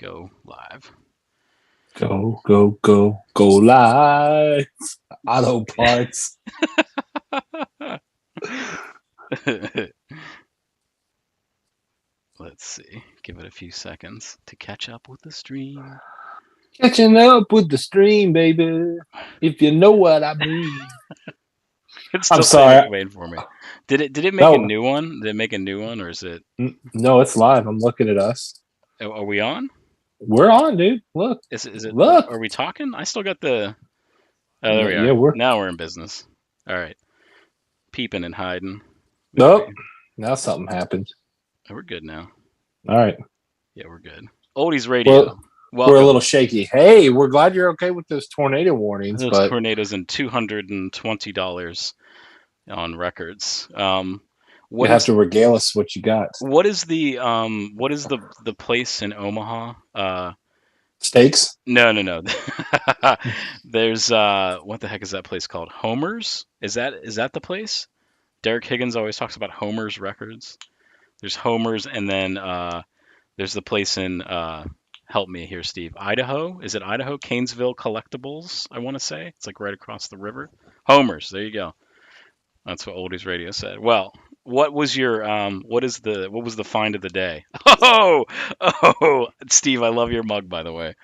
Go live. Go, go, go, go live. Auto parts. Let's see. Give it a few seconds to catch up with the stream. Catching up with the stream, baby. If you know what I mean. It's I'm still saying it's sorry. waiting for me. Did it make a No, new one? Did it make a new one, or is it? no, it's live. I'm looking at us. Are we on? We're on, dude. Look, Is it? look. Are we talking? I still got the. Oh, there we Yeah, are. we're. Now we're in business. All right. Peeping and hiding. There Nope. we. Now something happened. Oh, we're good now. All right. Yeah, we're good. Oldies Radio. Well, we're a Welcome. little shaky. Hey, we're glad you're okay with those tornado warnings, Those but tornadoes and $220 on records. you What have is to regale us what you got. what is the place in Omaha? Steaks? No. There's what the heck is that place called? Homer's? Is that the place? Derek Higgins always talks about Homer's Records. There's Homer's, and then there's the place in help me here, Steve. Idaho? Is it Idaho? Canesville Collectibles, I want to say. It's like right across the river. Homer's. There you go. That's what Oldies Radio said. Well, what was your what was the find of the day? Oh, Steve, I love your mug, by the way.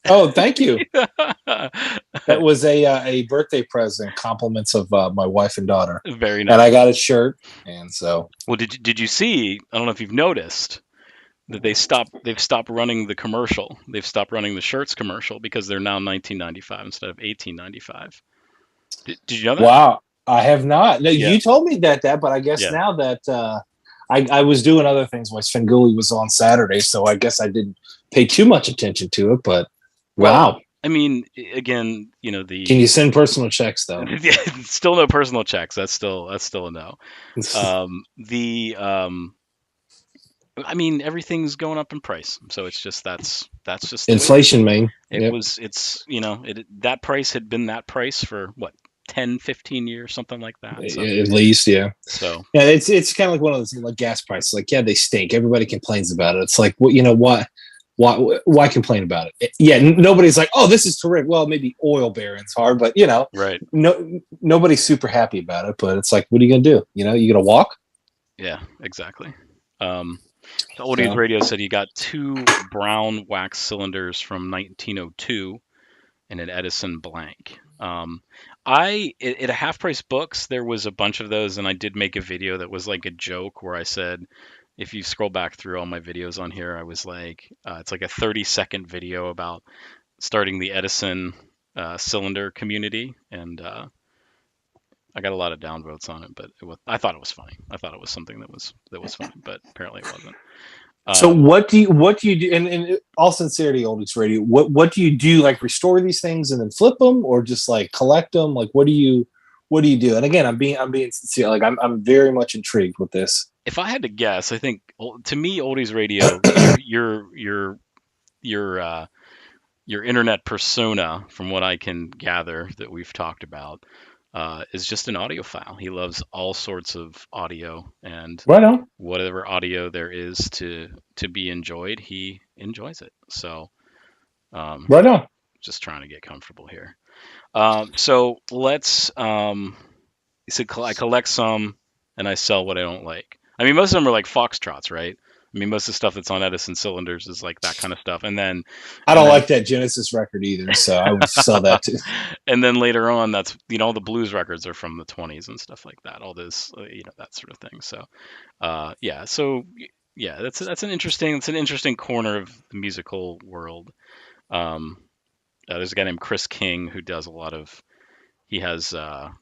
Oh, thank you. That was a birthday present, compliments of my wife and daughter, Very and I nice. got a shirt, and so Well, did you see? I don't know if you've noticed that they've stopped running the commercial. They've stopped running the shirts commercial because they're now 19.95 instead of 18.95. Did you know that? wow, I have not. No, Yeah, you told me that, but I guess yeah. now that I was doing other things while Svengoolie was on Saturday, so I guess I didn't pay too much attention to it. But Well, wow, I mean, again, can you send personal checks though? still no personal checks. That's still a no. The I mean, everything's going up in price, so it's just that's just the way it is. Inflation, man. Yep, It's that price had been that price for what 10, 15 years, something like that. So at least, yeah. so Yeah, it's kind of like one of those like gas prices. Like, yeah, they stink. Everybody complains about it. It's like, well, you know what? Why complain about it? Yeah, nobody's like, oh, this is terrific. Well, maybe oil barons are, but right, nobody's super happy about it. But it's like, what are you gonna do? You gonna walk? yeah, exactly. Um, so Oldies So Radio said he got two brown wax cylinders from 1902 and an Edison blank. At Half Price Books, there was a bunch of those, and I did make a video that was like a joke where I said, if you scroll back through all my videos on here, I was like, it's like a 30-second video about starting the Edison cylinder community, and I got a lot of downvotes on it, but I thought it was funny. I thought it was something that was funny, but apparently it wasn't. so Um, what do you do? And in all sincerity, Oldies Radio, what do you do? Like restore these things and then flip them, or just like collect them? Like what do you do? And again, I'm being sincere. Like I'm very much intrigued with this. if I had to guess, I think to me, Oldies Radio, your your internet persona, from what I can gather that we've talked about, is just an audiophile. He loves all sorts of audio, and Right on, whatever audio there is to be enjoyed, he enjoys it. So, um, right on. just trying to get comfortable here. So let's. He said I collect some and I sell what I don't like. I mean, most of them are like foxtrots, right? I mean, most of the stuff that's on Edison cylinders is like that kind of stuff, and then I and don't then like that Genesis record either, so I would sell that too. and then later on, that's all the blues records are from the 20s and stuff like that. All this, that sort of thing. So, yeah. So, yeah, that's an interesting corner of the musical world. Um, there's a guy named Chris King who does a lot of. He has a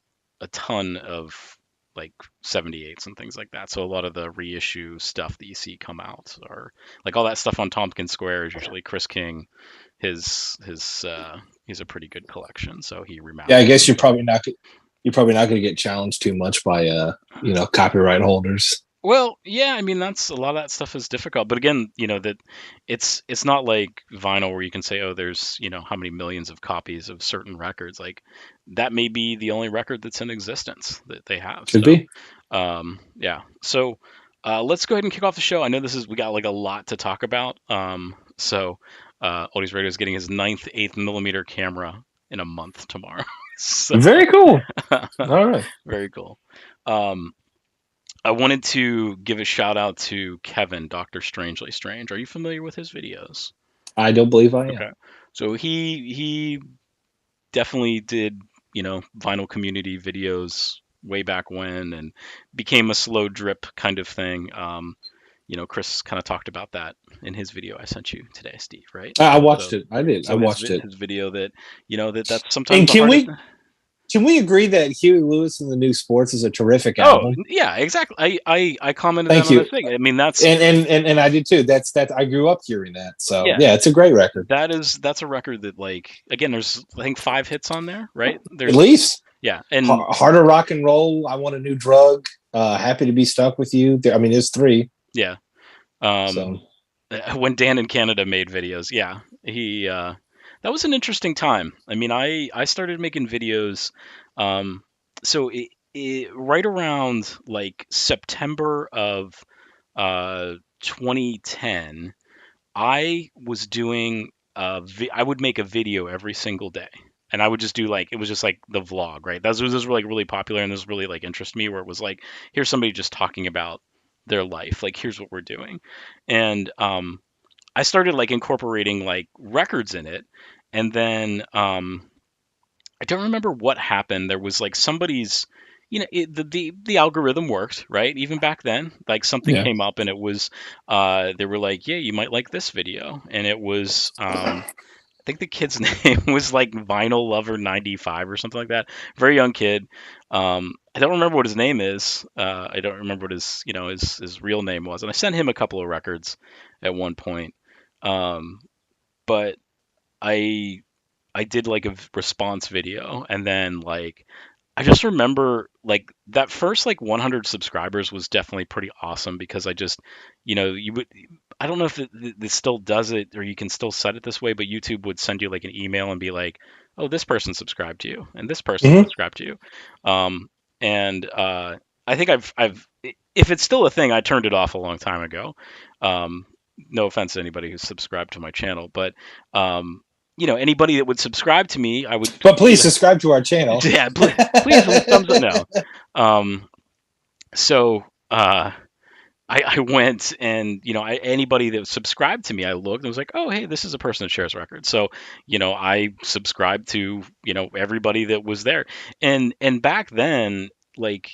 ton of like 78s and things like that. So a lot of the reissue stuff that you see come out, or like all that stuff on Tompkins Square, is usually Chris King. He's a pretty good collection, so he Yeah, I remasters guess and stuff. you're probably not going to get challenged too much by copyright holders. Well, yeah, I mean that's a lot of that stuff is difficult, but again, that it's not like vinyl where you can say, oh, there's how many millions of copies of certain records. Like that may be the only record that's in existence that they have. Could So, be. yeah. So let's go ahead and kick off the show. I know we got like a lot to talk about. So Oldies Radio is getting his ninth 8 millimeter camera in a month tomorrow. So Very cool. All right. very cool. Um, I wanted to give a shout out to Kevin, Doctor Strangely Strange. Are you familiar with his videos? I don't believe I am. Okay. So he definitely did, vinyl community videos way back when and became a slow drip kind of thing. Chris kind of talked about that in his video I sent you today, Steve, right? I watched So it. I did. I so his watched it. his video that, that's sometimes And the hardest. can we agree that Huey Lewis and the New Sports is a terrific Oh, album? yeah, exactly. I commented that Thank on the you. thing. I mean, that's And I did too. That I grew up hearing that. So yeah, yeah, it's a great record. that's a record that, like, again, there's, I think, 5 hits on there, right? At There's least Yeah, and harder rock and roll. I want a new drug. Happy to be stuck with you. I mean, there's three. yeah. Um, So when Dan in Canada made videos, yeah, he that was an interesting time. I mean, I started making videos, um, so right around like September of 2010, I was doing I would make a video every single day. And I would just do, like, it was just like the vlog, right? This was like really popular, and this really like interested me, where it was like, here's somebody just talking about their life, like, here's what we're doing. And I started like incorporating like records in it. And then I don't remember what happened. There was like somebody's, the algorithm worked, right? Even back then, like, something yeah. came up, and it was, they were like, yeah, you might like this video. And it was, I think the kid's name was like Vinyl Lover 95 or something like that. Very young kid. I don't remember what his name is. I don't remember what his real name was. And I sent him a couple of records at one point. Um, but I I did like a response video, and then, like, I just remember, like, that first like 100 subscribers was definitely pretty awesome, because I just, you would, I don't know if it still does it, or you can still set it this way, but YouTube would send you like an email and be like, oh, this person subscribed to you, and this person Mm-hmm. subscribed to you. And I think if it's still a thing, I turned it off a long time ago. Um, no offense to anybody who's subscribed to my channel, but anybody that would subscribe to me, I would, But please subscribe to our channel. yeah, please thumbs up. No. Um, so I went, and anybody that subscribed to me, I looked and was like, oh, hey, this is a person that shares records. So I subscribed to everybody that was there. And back then, like,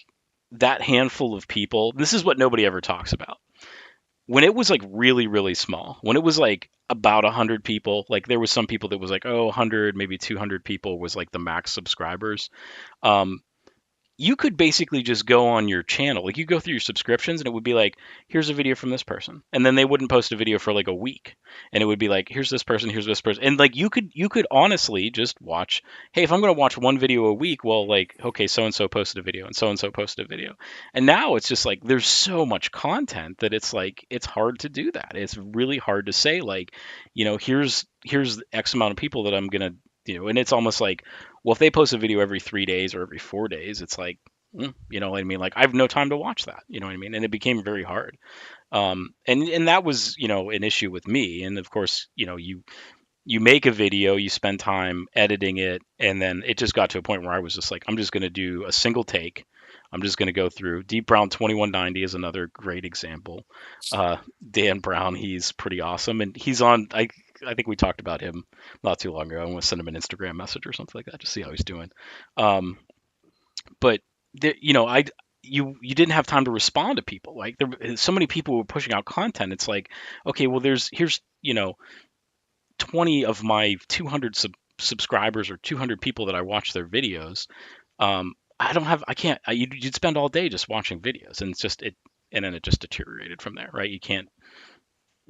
that handful of people, this is what nobody ever talks about. When it was like really, really small, when it was like about 100 people, like, there was some people that was like, oh, 100, maybe 200 people was like the max subscribers. um, you could basically just go on your channel, like, you go through your subscriptions, and it would be like, here's a video from this person, and then they wouldn't post a video for like a week, and it would be like, here's this person, and like, you could honestly just watch, hey, if I'm going to watch one video a week, well, like, okay, so and so posted a video, and so posted a video. And now it's just like, there's so much content that it's like, it's hard to do that. It's really hard to say, like, here's X amount of people that I'm going to, and it's almost like, well, if they post a video every 3 days or every 4 days, it's like, you know what I mean? Like, I have no time to watch that. You know what I mean? And it became very hard. And that was, an issue with me. And of course, you make a video, you spend time editing it, and then it just got to a point where I was just like, I'm just going to do a single take. I'm just going to go through. Deep Brown 2190 is another great example. Dan Brown, he's pretty awesome, and he's on. I think we talked about him not too long ago. I'm going to send him an Instagram message or something like that to see how he's doing. Um, but you didn't have time to respond to people. Like, there so many people were pushing out content. It's like, okay, well, here's 20 of my 200 subscribers, or 200 people that I watch their videos. I can't, you'd spend all day just watching videos, and and then it just deteriorated from there, right?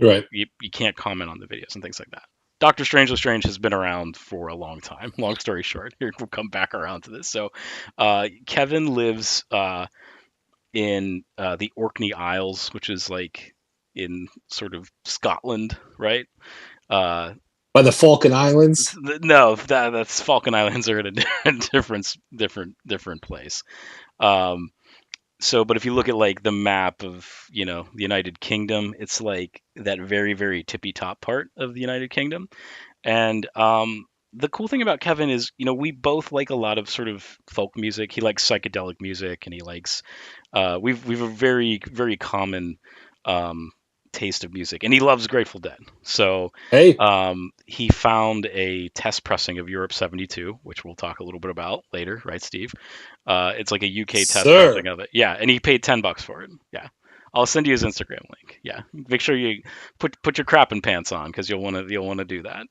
Right. You can't comment on the videos and things like that. Doctor Strange Lestrange has been around for a long time. Long story short, here we'll come back around to this. So, Kevin lives in the Orkney Isles, which is like in sort of Scotland, right? Uh, By the Falkland Islands. no, that's Falkland Islands are in a different place. Um, So, but if you look at like the map of, the United Kingdom, it's like that very, very tippy top part of the United Kingdom. And the cool thing about Kevin is, we both like a lot of sort of folk music. He likes psychedelic music, and he likes we've a very, very common um, taste of music, and he loves Grateful Dead. So Hey, he found a test pressing of Europe '72, which we'll talk a little bit about later, right, Steve? It's like a UK test sir. pressing of it. Yeah, and he paid $10 for it. Yeah. I'll send you his Instagram link. Yeah, make sure you put your crapping pants on because you'll want to do that.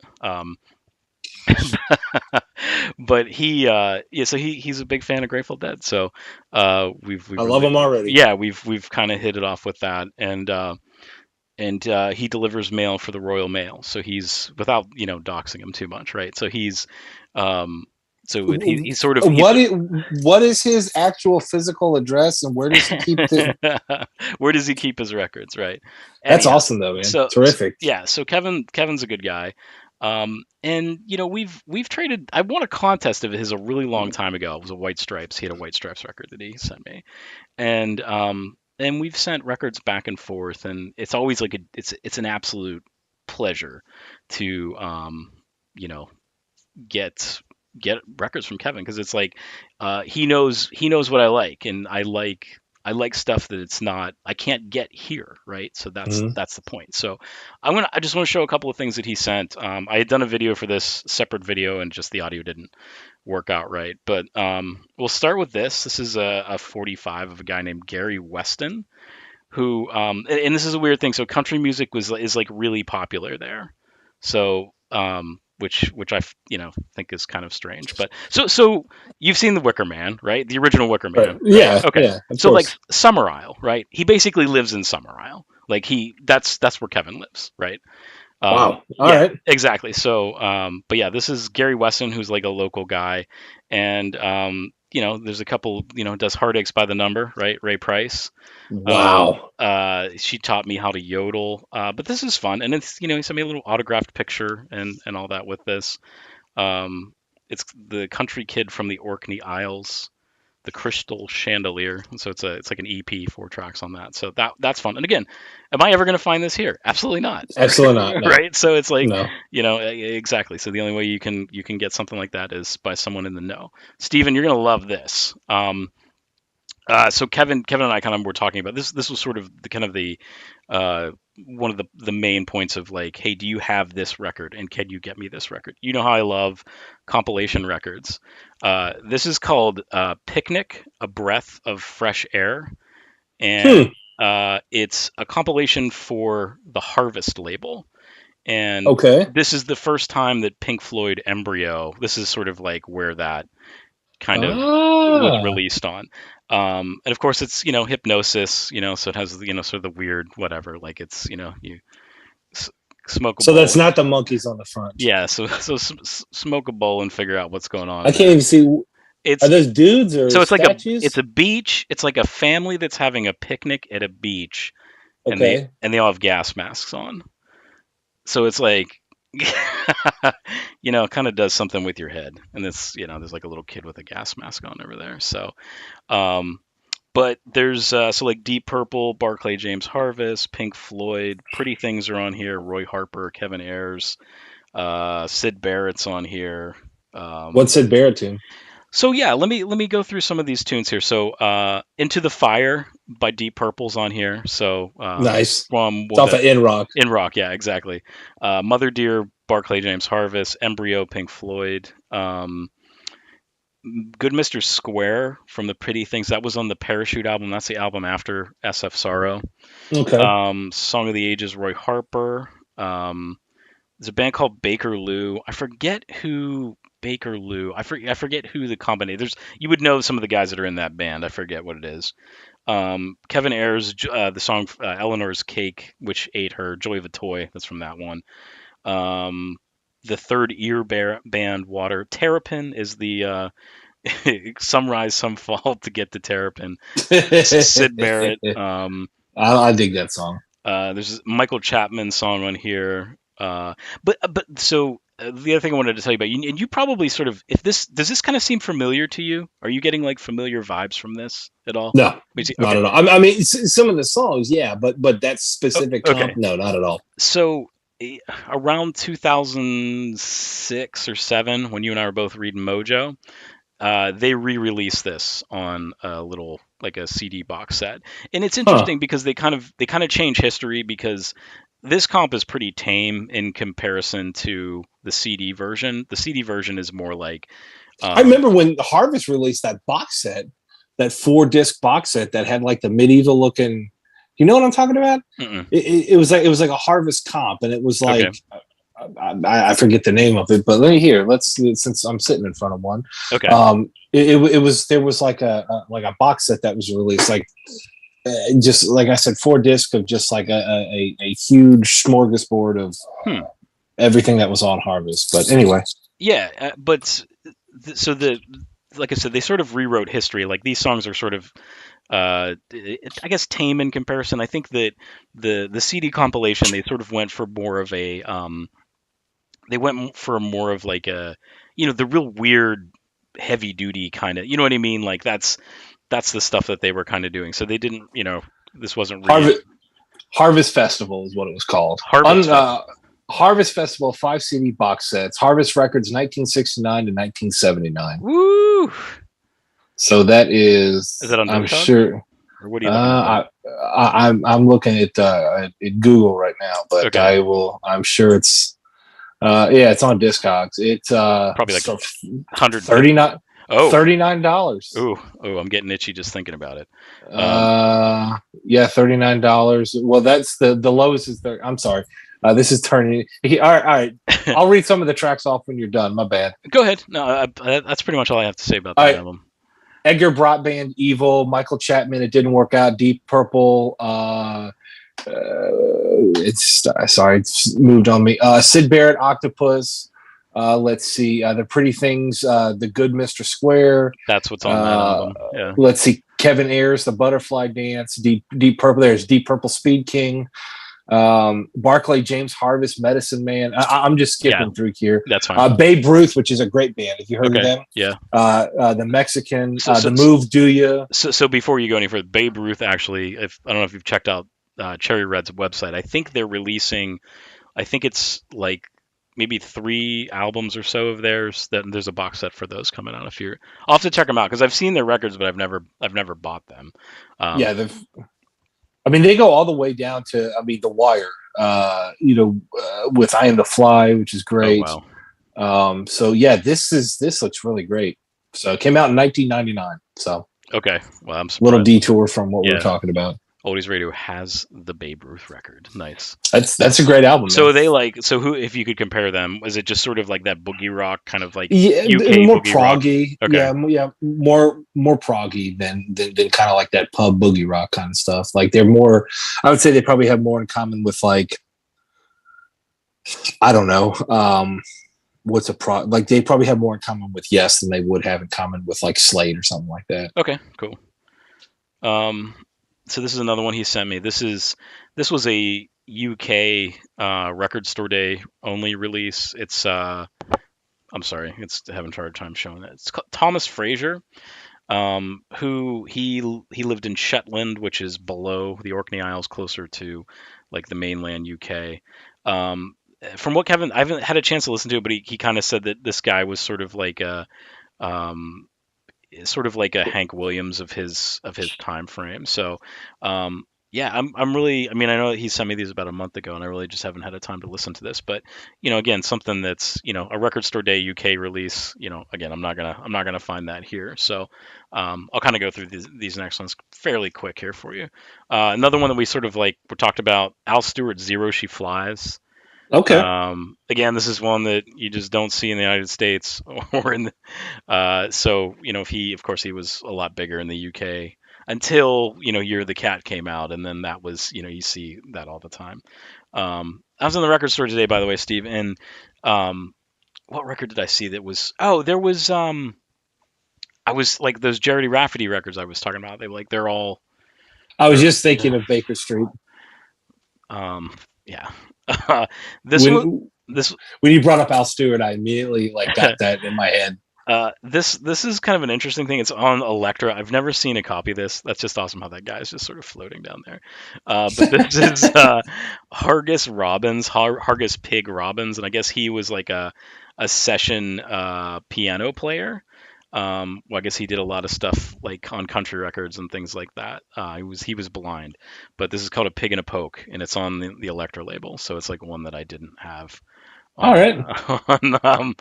But yeah, so he's a big fan of Grateful Dead. So we've I love really, him already. yeah, we've kind of hit it off with that. And he delivers mail for the Royal Mail, so he's, without doxing him too much, right? So um he's sort of he's What is, what is his actual physical address, and where does he keep the? where does he keep his records, right? That's Anyhow, awesome, though, man. so Terrific. yeah, so Kevin's a good guy. And we've traded. I won a contest of his a really long time ago. It was a White Stripes. He had a White Stripes record that he sent me, and we've sent records back and forth, and it's always like it's an absolute pleasure to you know get records from Kevin, because it's like he knows what I like, and I like stuff that it's not I can't get here, right? So that's Mhm. that's the point. So I just want to show a couple of things that he sent. I had done a video for this separate video, and just the audio didn't work out right. But we'll start with this. This is a 45 of a guy named Gary Weston, who and this is a weird thing. So country music is like really popular there. So which I think is kind of strange. But so you've seen the Wicker Man, right? The original Wicker Right. Man, right? Yeah. Okay. Yeah. Of So like course. Summer Isle, right? He basically lives in Summer Isle. Like that's where Kevin lives, right? Wow. All Yeah, right. exactly. So, but yeah, this is Gary Weston, who's like a local guy, and there's a couple, does Heartaches by the Number, right? Ray Price. Wow. She taught me how to yodel, but this is fun, and it's, he sent me a little autographed picture and all that with this. Um, it's the country kid from the Orkney Isles, the Crystal Chandelier. So it's like an EP, 4 tracks on that. So that's fun. And again, am I ever going to find this here? Absolutely not. Absolutely not. No. Right? So it's like, No. exactly. So the only way you can get something like that is by someone in the know. Steven, you're going to love this. So Kevin and I kind of were talking about this. This was sort of the kind of the one of the main points of like, hey, do you have this record, and can you get me this record? You know how I love compilation records. This is called Picnic: A Breath of Fresh Air, Hmm. and it's a compilation for the Harvest label. And Okay. this is the first time that Pink Floyd Embryo. This is sort of like where that kind of was Ah. released on. And of course, it's hypnosis, so it has sort of the weird whatever, like it's you s- smoke a So bowl. that's not the monkeys on the front. Yeah, so smoke a bowl and figure out what's going on I in can't there. even see. Are It's those dudes or so it's statues? a beach. It's like a family that's having a picnic at a beach, and they Okay. and they all have gas masks on. So it's like kind of does something with your head. And it's there's like a little kid with a gas mask on over there. So um but there's so like Deep Purple, Barclay James Harvest, Pink Floyd, Pretty Things are on here. Roy Harper, Kevin Ayers, Sid Barrett's on here. Um, What's Sid Barrett tune? so yeah, let me go through some of these tunes here. So Into the Fire by Deep Purple's on here. So Nice. from It's off of In Rock. In Rock, yeah, exactly. Mother Dear, Barclay James Harvest, Embryo, Pink Floyd. Good Mr. Square from the Pretty Things, that was on the Parachute album. That's the album after SF Sorrow. Okay. Song of the Ages, Roy Harper. Um, there's a band called Baker Lou. I forget who Baker Lou. I forget who the combination. You would know some of the guys that are in that band. I forget what it is. Kevin Ayers, the song Eleanor's Cake, which ate her. Joy of a Toy. That's from that one. Um, the Third Ear Band, Water. Terrapin is the some rise, some fall to get to Terrapin. Sid Barrett. I dig that song. There's a Michael Chapman song on here. But so the other thing I wanted to tell you about, and you probably sort of, if this does this kind of seem familiar to you? Are you getting like familiar vibes from this at all? No, not Okay. at all. I mean, some of the songs, yeah, but that specific comp, Okay. no, not at all. So around 2006 or 7, when you and I were both reading Mojo, they re-released this on a little like a CD box set, and it's Huh. interesting because they kind of change history because this comp is pretty tame in comparison to the CD version. The CD version is more like, I um, remember when Harvest released that box set, that 4 disc box set that had like the medieval looking. You know what I'm talking about? mm-mm. It was like a Harvest comp, and it was Okay, like I forget the name of it, but let's since I'm sitting in front of one. okay, It was there was like a box set that was released, like just like I said, 4 disc of just like a huge smorgasbord of hmm. everything that was on Harvest. But anyway, Yeah, but so the like I said, they sort of rewrote history. Like these songs are sort of I guess tame in comparison. I think that the CD compilation, they sort of went for more of a they went for more of like a, the real weird heavy duty kind of, you know what I mean, like that's the stuff that they were kind of doing, so they didn't, this wasn't Harvest Harvest Festival is what it was called. Harvest Festival. Harvest Festival 5 CD box sets. Harvest Records 1969 to 1979. Woo, So that is that is, on I'm Discog, sure. or what are you looking at there? Uh, I'm looking at Google right now, but Okay, I will. I'm sure it's. Yeah, it's on Discogs. It's probably like so 100 $39 oh $39. I'm getting itchy just thinking about it. Yeah, $39. Well, that's the lowest is there. I'm sorry. This is turning. All right, all right. I'll read some of the tracks off when you're done. My bad. Go ahead. No, that's pretty much all I have to say about All that right. album. Edgar Brotband, Evil, Michael Chapman. It didn't work out. Deep Purple. It's sorry, it's moved on me. Sid Barrett, Octopus. Let's see. The Pretty Things. The Good Mr. Square. That's what's on that Uh, album. Yeah. let's see. Kevin Ayers, The Butterfly Dance. Deep Purple. There's Deep Purple, Speed King. Barclay James Harvest, Medicine Man. I'm just Yeah, skipping through here. that's fine. Babe Ruth, which is a great band. Have you heard of Okay. them? Yeah. The Mexican, So, so, The Move, Do Ya? so before you go any further, Babe Ruth actually, if I don't know if you've checked out Cherry Red's website, I think they're releasing, I think it's like maybe 3 albums or so of theirs. That there's a box set for those coming out. If you're, I'll have to check them out because I've seen their records, but I've never bought them. Yeah, I mean, they go all the way down to, I mean, The Wire. With I Am the Fly, which is Oh great. wow. So yeah, this looks really great. So it came out in 1999. So Okay. Well, I'm little surprised. detour from what we were Yeah. talking about. Oldies Radio has the Babe Ruth record. Nice. That's a great album, So man. are they like, so who, if you could compare them, is it just sort of like that boogie rock kind of like Yeah, UK more boogie rock? proggy. Okay. Yeah, more proggy than kind of like that pub boogie rock kind of stuff. Like they're more. I would say they probably have more in common with like, I don't know. What's a pro? Like they probably have more in common with Yes than they would have in common with like Slade or something like that. Okay, cool. Um, so this is another one he sent me. This was a UK record store day only release. It's I'm sorry, it's having a hard time showing it. It's called Thomas Fraser, who he lived in Shetland, which is below the Orkney Isles, closer to like the mainland UK. From what Kevin, I haven't had a chance to listen to it, but he kind of said that this guy was um, sort of like a Hank Williams of his time frame. So, yeah, I'm really. I mean, I know he sent me these about a month ago, and I really just haven't had a time to listen to this. But again, something that's a record store day UK release. Again, I'm not gonna find that here. So, I'll kind of go through these next ones fairly quick here for you. Another one that we sort of like we talked about, Al Stewart, Zero She Flies. Okay. Again, this is one that you just don't see in the United States or in the, so if he, of course, he was a lot bigger in the UK until Year the Cat came out, and then that was you see that all the time. I was in the record store today, by the way, Steve, and what record did I see that was? Oh, there was I was like those Jerry Rafferty records I was talking about. They're all. I was just thinking of Baker Street. Yeah. This one. this When you brought up Al Stewart, I immediately like got that in my head. this is kind of an interesting thing. It's on Electra. I've never seen a copy of this. That's just awesome how that guy's just sort of floating down there. But this is Hargus Robbins, Hargus Pig Robbins, and I guess he was like a session piano player. Well, I guess he did a lot of stuff like on country records and things like that. He was blind, but this is called a Pig and a Poke, and it's on the Electra label. So it's like one that I didn't have All on right. on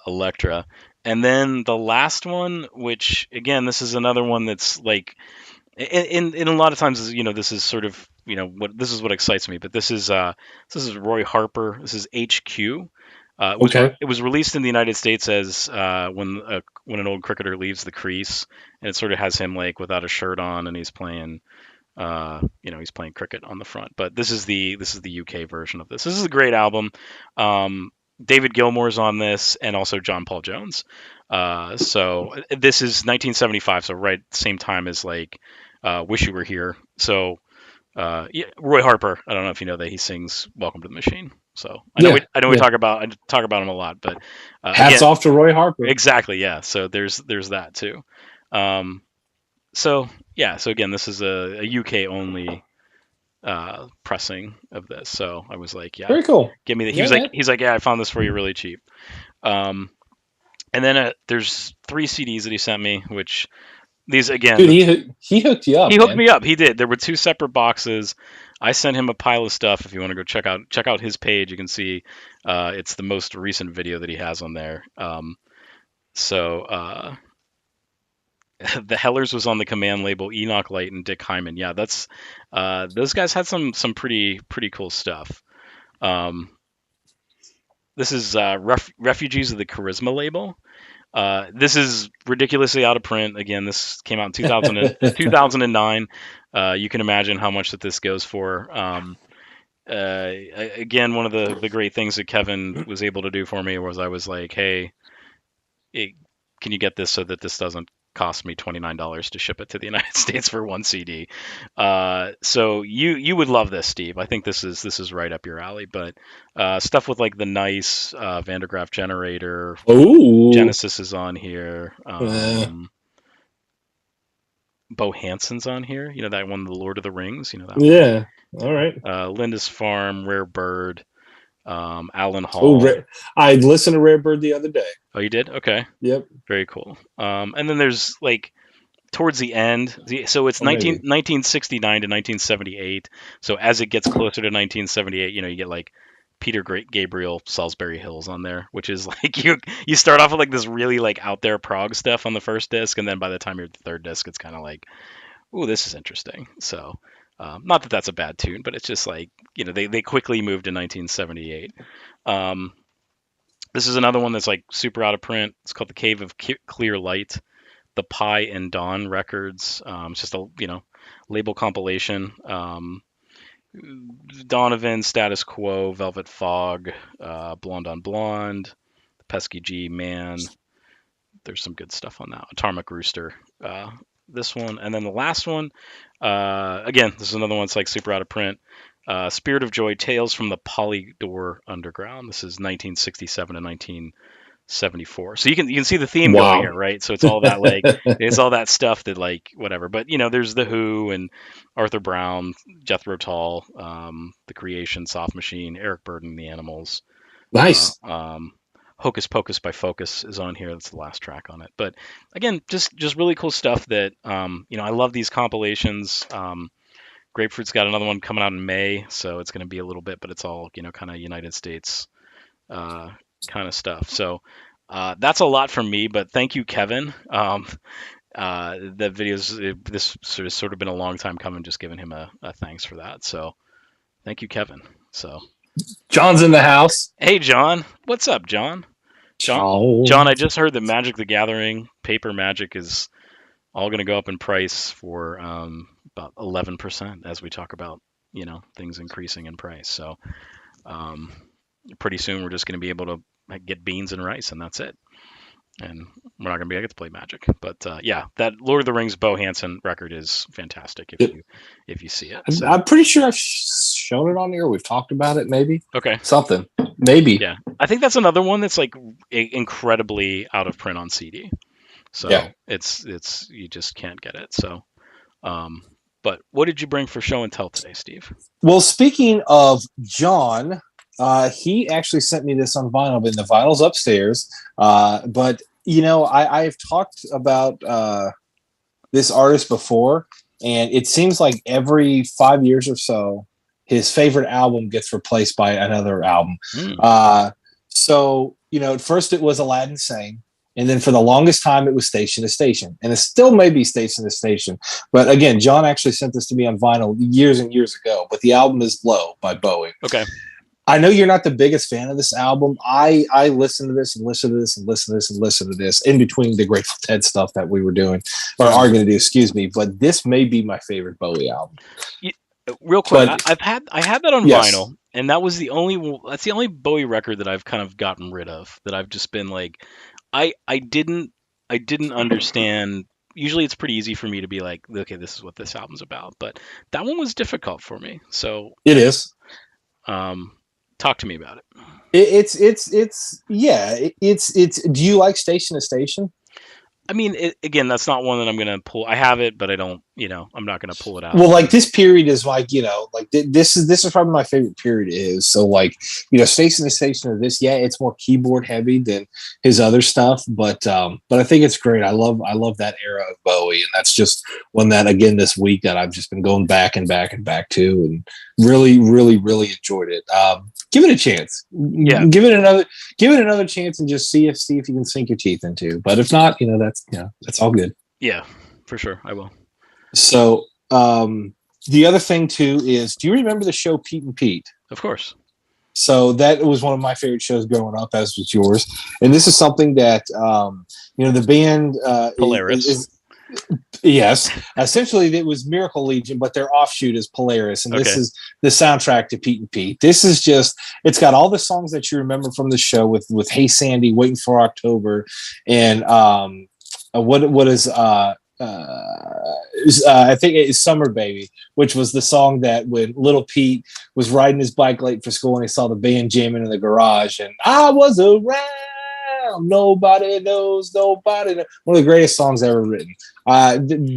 Electra. And then the last one, which again, this is another one that's like, in a lot of times, this is sort of, what excites me. But this is Roy Harper. This is HQ. Okay. It was released in the United States as when an old cricketer leaves the crease, and it sort of has him like without a shirt on, and he's playing cricket on the front. But this is the UK version of this. This is a great album. David Gilmour's on this, and also John Paul Jones. So this is 1975, so right same time as like Wish You Were Here. So yeah, Roy Harper. I don't know if you know that he sings "Welcome to the Machine." So Yeah. I know we Yeah. talk about him a lot, but Hats again, off to Roy Harper. exactly, yeah. So there's that too. Um, so yeah, so again, this is a UK only pressing of this. So I was like, yeah, Very cool. give me the. He Yeah, was like, man. yeah, I found this for you really cheap. Um, and then there's 3 CDs that he sent me, which these again, Dude, he hooked you he up, hooked man. me up. He did. There were 2 separate boxes. I sent him a pile of stuff. If you want to go check out his page, you can see it's the most recent video that he has on there. So the Hellers was on the Command label. Enoch Light and Dick Hyman. Yeah, that's those guys had some pretty cool stuff. Um, this is Refugees of the Charisma label. This is ridiculously out of print. Again, this came out in 2009. You can imagine how much that this goes for. Again, one of the great things that Kevin was able to do for me was I was like, hey, it, can you get this so that this doesn't cost me $29 to ship it to the United States for 1 CD? So you would love this, Steve. I think this is right up your alley. But stuff with like the nice Van der Graaf generator, Oh. Genesis is on here. Uh, Bo Hanson's on here. You know that one, The Lord of the Rings. You know that one. yeah. All right. Linda's Farm, Rare Bird, Alan Oh, Hall. I listened to Rare Bird the other day. Oh, you did? Okay, Yep. very cool. And then there's like towards the end, so it's Or maybe. 1969 to 1978. So as it gets closer to 1978, you get like Peter Gabriel, Salisbury Hills on there, which is like you start off with like this really like out there prog stuff on the first disc, and then by the time you're at the third disc, it's kind of like, ooh, this is interesting. So, not that that's a bad tune, but it's just like, they quickly moved to 1978. Um, this is another one that's like super out of print. It's called The Cave of Clear Light, the Pie and Dawn Records. It's just a label compilation. Donovan, Status Quo, Velvet Fog, Blonde on Blonde, Pesky G Man. There's some good stuff on that. Atomic Rooster. This one, and then the last one. Again, this is another one that's like super out of print. Spirit of Joy: Tales from the Polydor Underground. This is 1967 to 1974. So you can see the theme going Wow. here, right? So it's all that like it's all that stuff that like whatever. But there's the Who and Arthur Brown, Jethro Tull, the Creation, Soft Machine, Eric Burdon, the Animals. Uh, Nice. um, Hocus Pocus by Focus is on here. That's the last track on it. But again, just really cool stuff that I love these compilations. Grapefruit's got another one coming out in May, so it's going to be a little bit, but it's all kind of United States uh, kind of stuff. So that's a lot from me, but thank you, Kevin. The videos, this sort of been a long time coming, just giving him a thanks for that. So thank you, Kevin. So John's in the house. hey, John, what's up, John? John, I John. just heard that Magic the Gathering paper Magic is all going to go up in price for about 11% as we talk about things increasing in price. So um, pretty soon we're just going to be able to get beans and rice, and that's it. And we're not going to be able to play Magic. But yeah, that Lord of the Rings Bo Hansen record is fantastic if you see it. So I'm pretty sure I've shown it on here. We've talked about it, maybe okay, something. Maybe. Yeah, I think that's another one that's like incredibly out of print on CD. Yeah. So it's you just can't get it. So, um, but what did you bring for show and tell today, Steve? Well, speaking of John, he actually sent me this on vinyl, but the vinyl's upstairs. But I've talked about this artist before, and it seems like every 5 years or so, his favorite album gets replaced by another album. Mm, So at first it was Aladdin Sane, and then for the longest time it was Station to Station, and it still may be Station to Station. But again, John actually sent this to me on vinyl years and years ago. But the album is Low by Bowie. okay. I know you're not the biggest fan of this album. I listen to this and listen to this and listen to this and listen to this in between the Grateful Dead stuff that we were doing or are going to do. Excuse me, but this may be my favorite Bowie album. Real quick, But I had that on yes, vinyl, and that's the only Bowie record that I've kind of gotten rid of. That I've just been like, I didn't understand. Usually, it's pretty easy for me to be like, okay, this is what this album's about. But that one was difficult for me. So, it is. um, talk to me about it. It's yeah. It's. Do you like Station to Station? I mean, again, that's not one that I'm gonna pull. I have it, but I don't. I'm not gonna pull it out. Well, like this period is like like this is probably my favorite period is. So like Station to Station of this, yeah, it's more keyboard heavy than his other stuff, but I think it's great. I love that era of Bowie, and that's just one that again this week that I've just been going back and back and back to, and really really really enjoyed it. Give it a chance. Yeah, give it another chance, and just see if you can sink your teeth into. But if not, that's all good. yeah, for sure, I will. So the other thing too is, do you remember the show Pete and Pete? Of course. So that was one of my favorite shows growing up, as was yours. And this is something that the band Polaris. Yes, essentially it was Miracle Legion, but their offshoot is Polaris, and this is the soundtrack to Pete and Pete. This is it's got all the songs that you remember from the show with Hey Sandy, Waiting for October, and what is I think it's Summer Baby, which was the song that when little Pete was riding his bike late for school and he saw the band jamming in the garage, and I was around, nobody knows, nobody knows. One of the greatest songs ever written.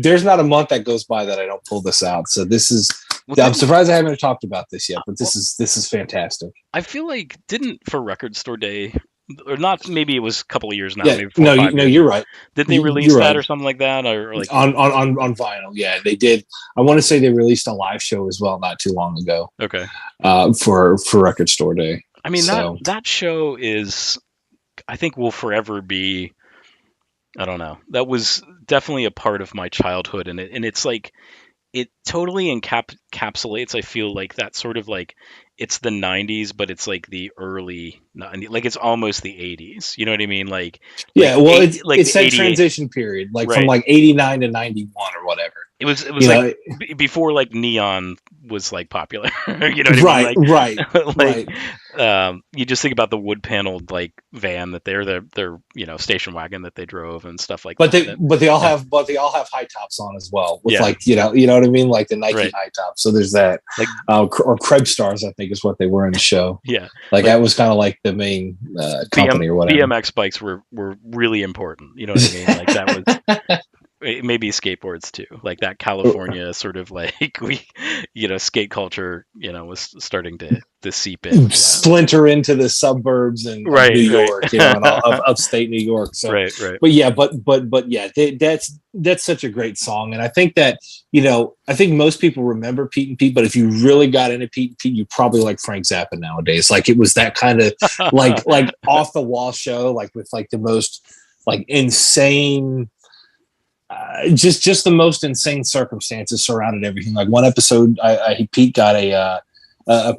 There's not a month that goes by that I don't pull this out. So this is. I'm surprised I haven't talked about this yet, but this is fantastic. I feel like didn't for Record Store Day, or not, maybe it was a couple of years now. Yeah, maybe no, you're right. Did they release that or something like that, or like on vinyl? Yeah, they did. I want to say they released a live show as well not too long ago. Okay. For Record Store Day. I mean that show is, I think, will forever be. I don't know. That was definitely a part of my childhood, and it's like it totally encapsulates. I feel like that sort of like it's the 90s, but it's like the early, like it's almost the 80s. You know what I mean? Like yeah, well, it's that transition period, like right. From like 89 to 91 or whatever. It was like before like neon was like popular. You know what I mean? Right. You just think about the wood paneled like van that their station wagon that they drove and stuff like that. But they all have high tops on as well with like you know what I mean, like the Nike high tops. So there's that like or Krebs Stars, I think is what they were in the show. Yeah, like that was kind of like the main company or whatever. BMX bikes were really important. You know what I mean? Like that was. Maybe skateboards too, like that California sort of like skate culture, was starting to seep in, splinter into the suburbs and New York, and upstate New York. So, right. But yeah, but yeah, that's such a great song, and I think that I think most people remember Pete and Pete, but if you really got into Pete and Pete, you probably like Frank Zappa nowadays. Like it was that kind of like off the wall show, like with like the most like insane. Just the most insane circumstances surrounded everything. Like one episode, Pete got a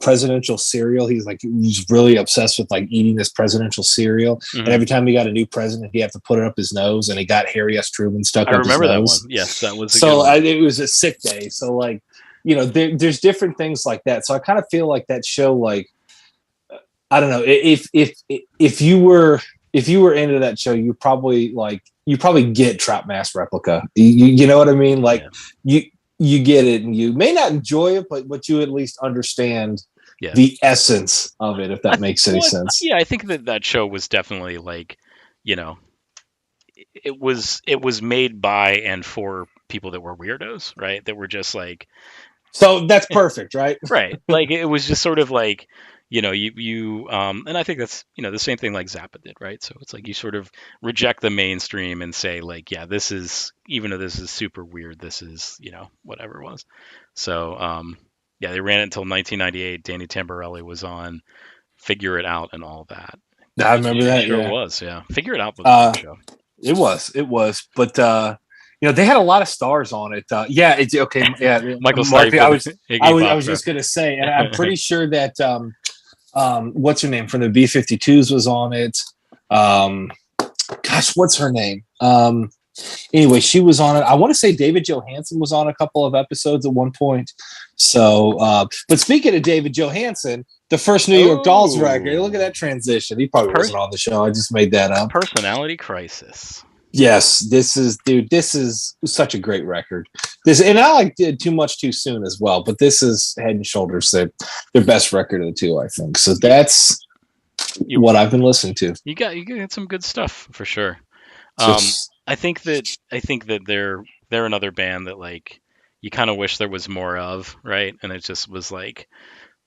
presidential cereal. He was really obsessed with like eating this presidential cereal. Mm-hmm. And every time he got a new president, he had to put it up his nose, and he got Harry S. Truman stuck up his nose. I remember that one. Yes, that was. It was a sick day. So like, there's different things like that. So I kind of feel like that show, like, I don't know, if you were into that show, you probably get Trap Mass Replica. You know what I mean? Like you get it, and you may not enjoy it, but you at least understand, Yeah. the essence of it, if that makes any Well, sense. yeah, I think that show was definitely like, you know, it was made by and for people that were weirdos, right? That were just like, So that's perfect, right? right. Like it was just sort of like, and I think that's, the same thing like Zappa did, right? So it's like you sort of reject the mainstream and say like, yeah, this is, even though this is super weird, this is, whatever it was. So, yeah, they ran it until 1998. Danny Tamborelli was on Figure It Out and all that. I remember He that. sure Yeah, was, yeah. Figure It Out was a great show. it was, but they had a lot of stars on it. Yeah, it's okay. Yeah, Michael Mark. Stipe I and was, Iggy I Pop. was just gonna say, and I'm pretty sure that what's her name from the B-52s was on it. Gosh, what's her name? Anyway, she was on it. I want to say David Johansen was on a couple of episodes at one point. So, but speaking of David Johansen, the first New York Dolls record, look at that transition. He probably wasn't on the show. I just made that up. Personality Crisis. Yes, this is such a great record. And I did Too Much Too Soon as well, but this is head and shoulders their best record of the two, I think. So that's what I've been listening to. You got some good stuff for sure. Just I think that they're another band that like you kind of wish there was more of, right? And it just was like,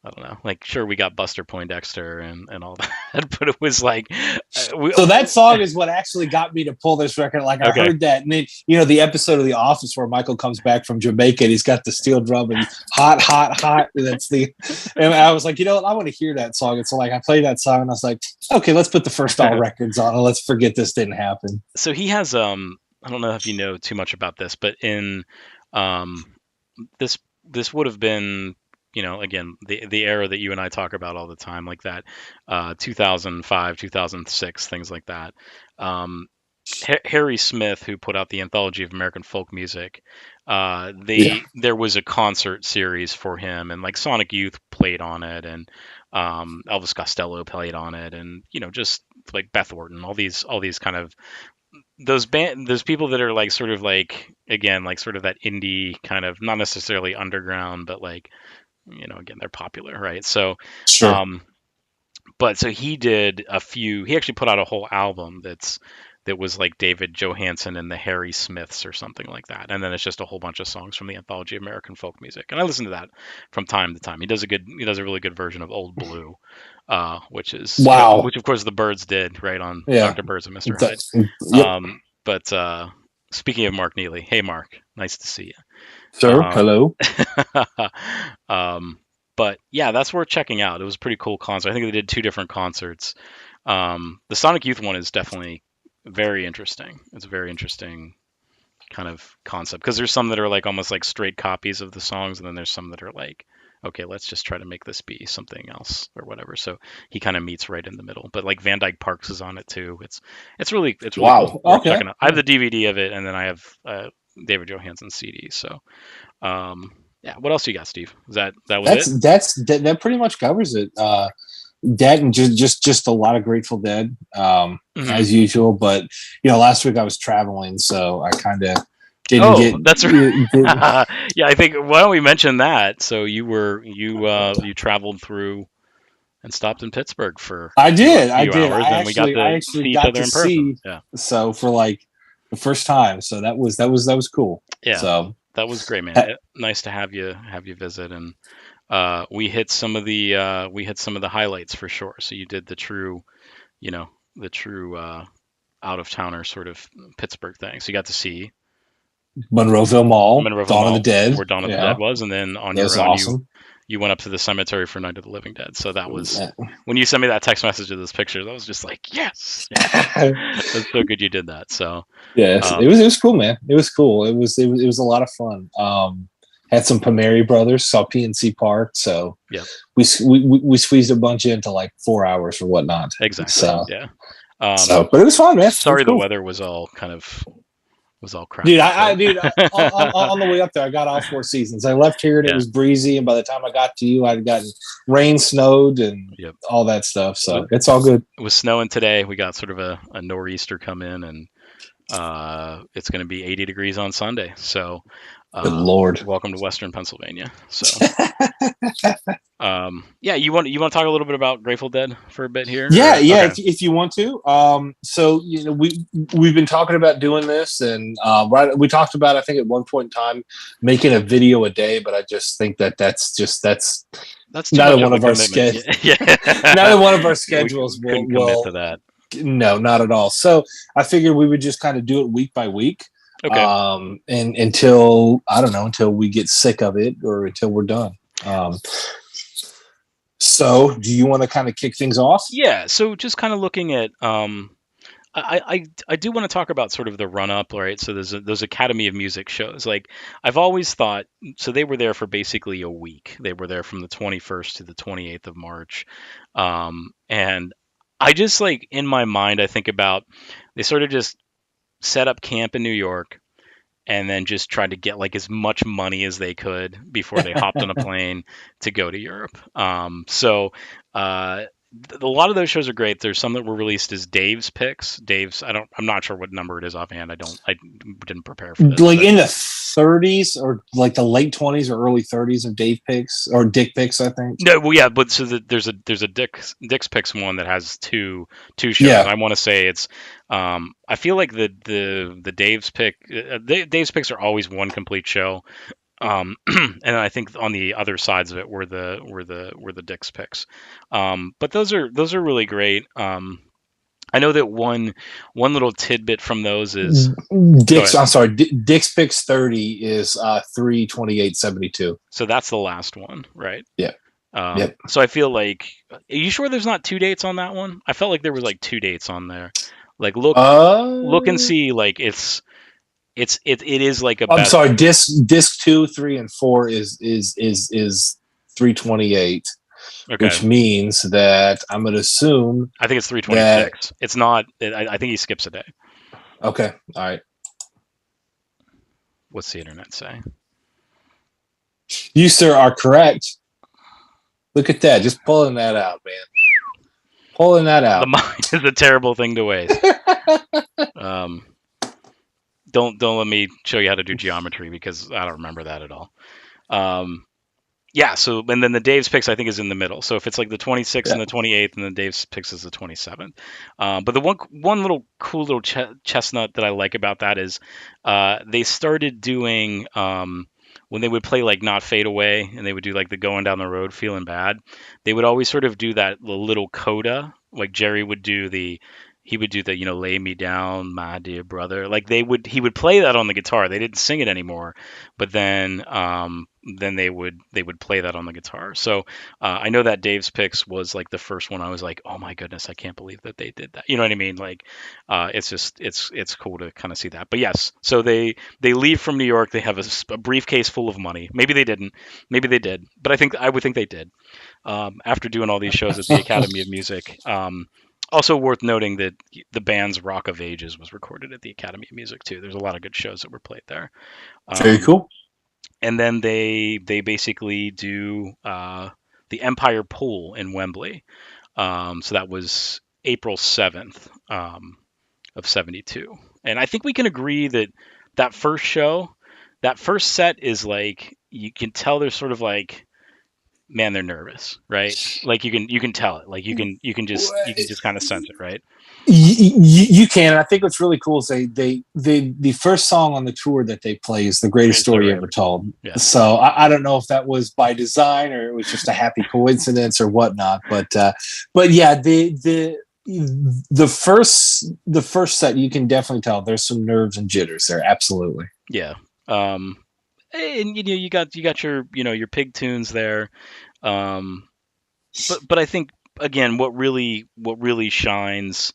I don't know, like sure we got Buster Poindexter and all that, but it was like so that song is what actually got me to pull this record. Like I heard that, and then the episode of The Office where Michael comes back from Jamaica and he's got the steel drum and hot, hot, hot. And and I was like, I want to hear that song. And so like I played that song and I was like, okay, let's put the first all records on and let's forget this didn't happen. So he has I don't know if you know too much about this, but in this would have been, again, the era that you and I talk about all the time, like that 2005, 2006, things like that. Harry Smith, who put out the Anthology of American Folk Music, there was a concert series for him, and like Sonic Youth played on it, and Elvis Costello played on it, and just like Beth Orton, all these kind of those people that are like sort of like, again, like sort of that indie kind of, not necessarily underground, but like, again, they're popular, right? So Sure. But so he actually put out a whole album that was like David Johansen and the Harry Smiths or something like that, and then it's just a whole bunch of songs from the Anthology of American Folk Music, and I listen to that from time to time. He does a really good version of Old Blue, which is wow, which of course the Byrds did, right, on Dr. Birds and Mr. Hyde. Yep. But speaking of Mark Neely, hey Mark, nice to see you. Sir, hello. But yeah, that's worth checking out. It was a pretty cool concert. I think they did 2 different concerts. The Sonic Youth one is definitely very interesting. It's a very interesting kind of concept, because there's some that are like almost like straight copies of the songs, and then there's some that are like, okay, let's just try to make this be something else or whatever. So he kind of meets right in the middle. But like Van Dyke Parks is on it too. It's really wow. Cool. Worth checking out. I have the DVD of it, and then I have David Johansen's CD. So yeah, what else you got, Steve? That was it? That pretty much covers it. That and just a lot of Grateful Dead, as usual. But last week I was traveling, so I kind of didn't get. That's right. Yeah, I think, why don't we mention that? So you traveled through and stopped in Pittsburgh for I did. hours, and we got to see each other in person. Yeah. So for like the first time, so that was cool. Yeah. So that was great, man. Nice to have you visit, and we hit some of the highlights for sure. So you did the true out of towner sort of Pittsburgh thing. So you got to see Monroeville Mall, Dawn of the Dead, where Dawn of the Dead was, and then on your own awesome. You went up to the cemetery for Night of the Living Dead. So that was when you sent me that text message of this picture. That was just like, yes, that's so good you did that. So yes, it was cool, man. It was cool. It was a lot of fun. Had some Pomeri brothers, saw PNC Park. So yeah, we squeezed a bunch into like 4 hours or whatnot. Exactly. So yeah. But it was fun, man. Sorry, cool. the weather was all crap. Dude, on the way up there, I got all 4 seasons. I left here and it was breezy, and by the time I got to you, I'd gotten rain, snowed, and all that stuff. So it's all good. It was snowing today. We got sort of a nor'easter come in, and It's going to be 80 degrees on Sunday. So, Good Lord. welcome to Western Pennsylvania. So, yeah, you want to talk a little bit about Grateful Dead for a bit here? Yeah, Or yeah. okay, If you want to, so we've been talking about doing this, and right, we talked about I think at one point in time making a video a day, but I just think that's that's too neither much of one a of our commitment. sched Yeah, neither one of our we schedules couldn't commit to will that. no, not at all. So I figured we would just kind of do it week by week, Okay. and until I don't know until we get sick of it or until we're done. So do you want to kind of kick things off? Yeah. So just kind of looking at I do want to talk about sort of the run up, right? So there's those Academy of Music shows. Like I've always thought, so they were there for basically a week. They were there from the 21st to the 28th of March, and I just like in my mind I think about they sort of just set up camp in New York and then just tried to get like as much money as they could before they hopped on a plane to go to Europe. Uh, a lot of those shows are great. There's some that were released as Dave's picks. I'm not sure what number it is offhand. I didn't prepare for this, Like but in the 30s or like the late 20s or early 30s of Dave picks or Dick picks, I think. no, well, yeah, but so there's a Dick's Picks one that has two shows. Yeah. I want to say it's I feel like the Dave's Picks are always one complete show. And I think on the other sides of it were the Dick's Picks. But those are really great. I know that one little tidbit from those is go Dick's, ahead. I'm sorry, Dick's picks 30 is 3/28/72. So that's the last one, right? Yeah. Yep. So I feel like, are you sure there's not two dates on that one? I felt like there was like two dates on there. Like look and Uh, see. Like it is like a I'm best. sorry, disc 2, 3, and 4 is 3/28, Okay, which means that I'm gonna assume I think it's that 3/26. It's not. I think he skips a day. okay, all right. What's the internet say? You sir are correct. Look at that, just pulling that out, man. Pulling that The out. mind is a terrible thing to waste. Um, don't let me show you how to do geometry because I don't remember that at all. Um, yeah. So and then the Dave's picks I think is in the middle. So if it's like the 26th Yeah. and the 28th, and the Dave's picks is the 27th. But the one little cool little chestnut that I like about that is they started doing when they would play like Not Fade Away and they would do like the Going Down the Road Feeling Bad. They would always sort of do that little coda. Like Jerry would do the he would do the lay me down my dear brother, like he would play that on the guitar. They didn't sing it anymore, but then they would play that on the guitar. So I know that Dave's Picks was like the first one I was like, oh my goodness, I can't believe that they did that. You know what I mean? Like it's just it's cool to kind of see that. But yes, so they leave from New York. They have a briefcase full of money. Maybe they didn't. Maybe they did. But I would think they did. After doing all these shows at the Academy of Music. Also worth noting that the band's Rock of Ages was recorded at the Academy of Music too. There's a lot of good shows that were played there. Very Um, cool. and then they basically do the Empire Pool in Wembley. So that was April 7th of 72. And I think we can agree that that first show, that first set is like you can tell they're sort of like, man, they're nervous, right? Like you can tell it. Like you can just kind of sense it, right? You can. And I think what's really cool is the first song on the tour that they play is the greatest Greatest story story ever ever told. told. Yeah. So I don't know if that was by design or it was just a happy coincidence or whatnot. But yeah, the first set you can definitely tell there's some nerves and jitters there. Absolutely. Yeah. Um, and you got your pig tunes there. Um, but I think again, what really shines,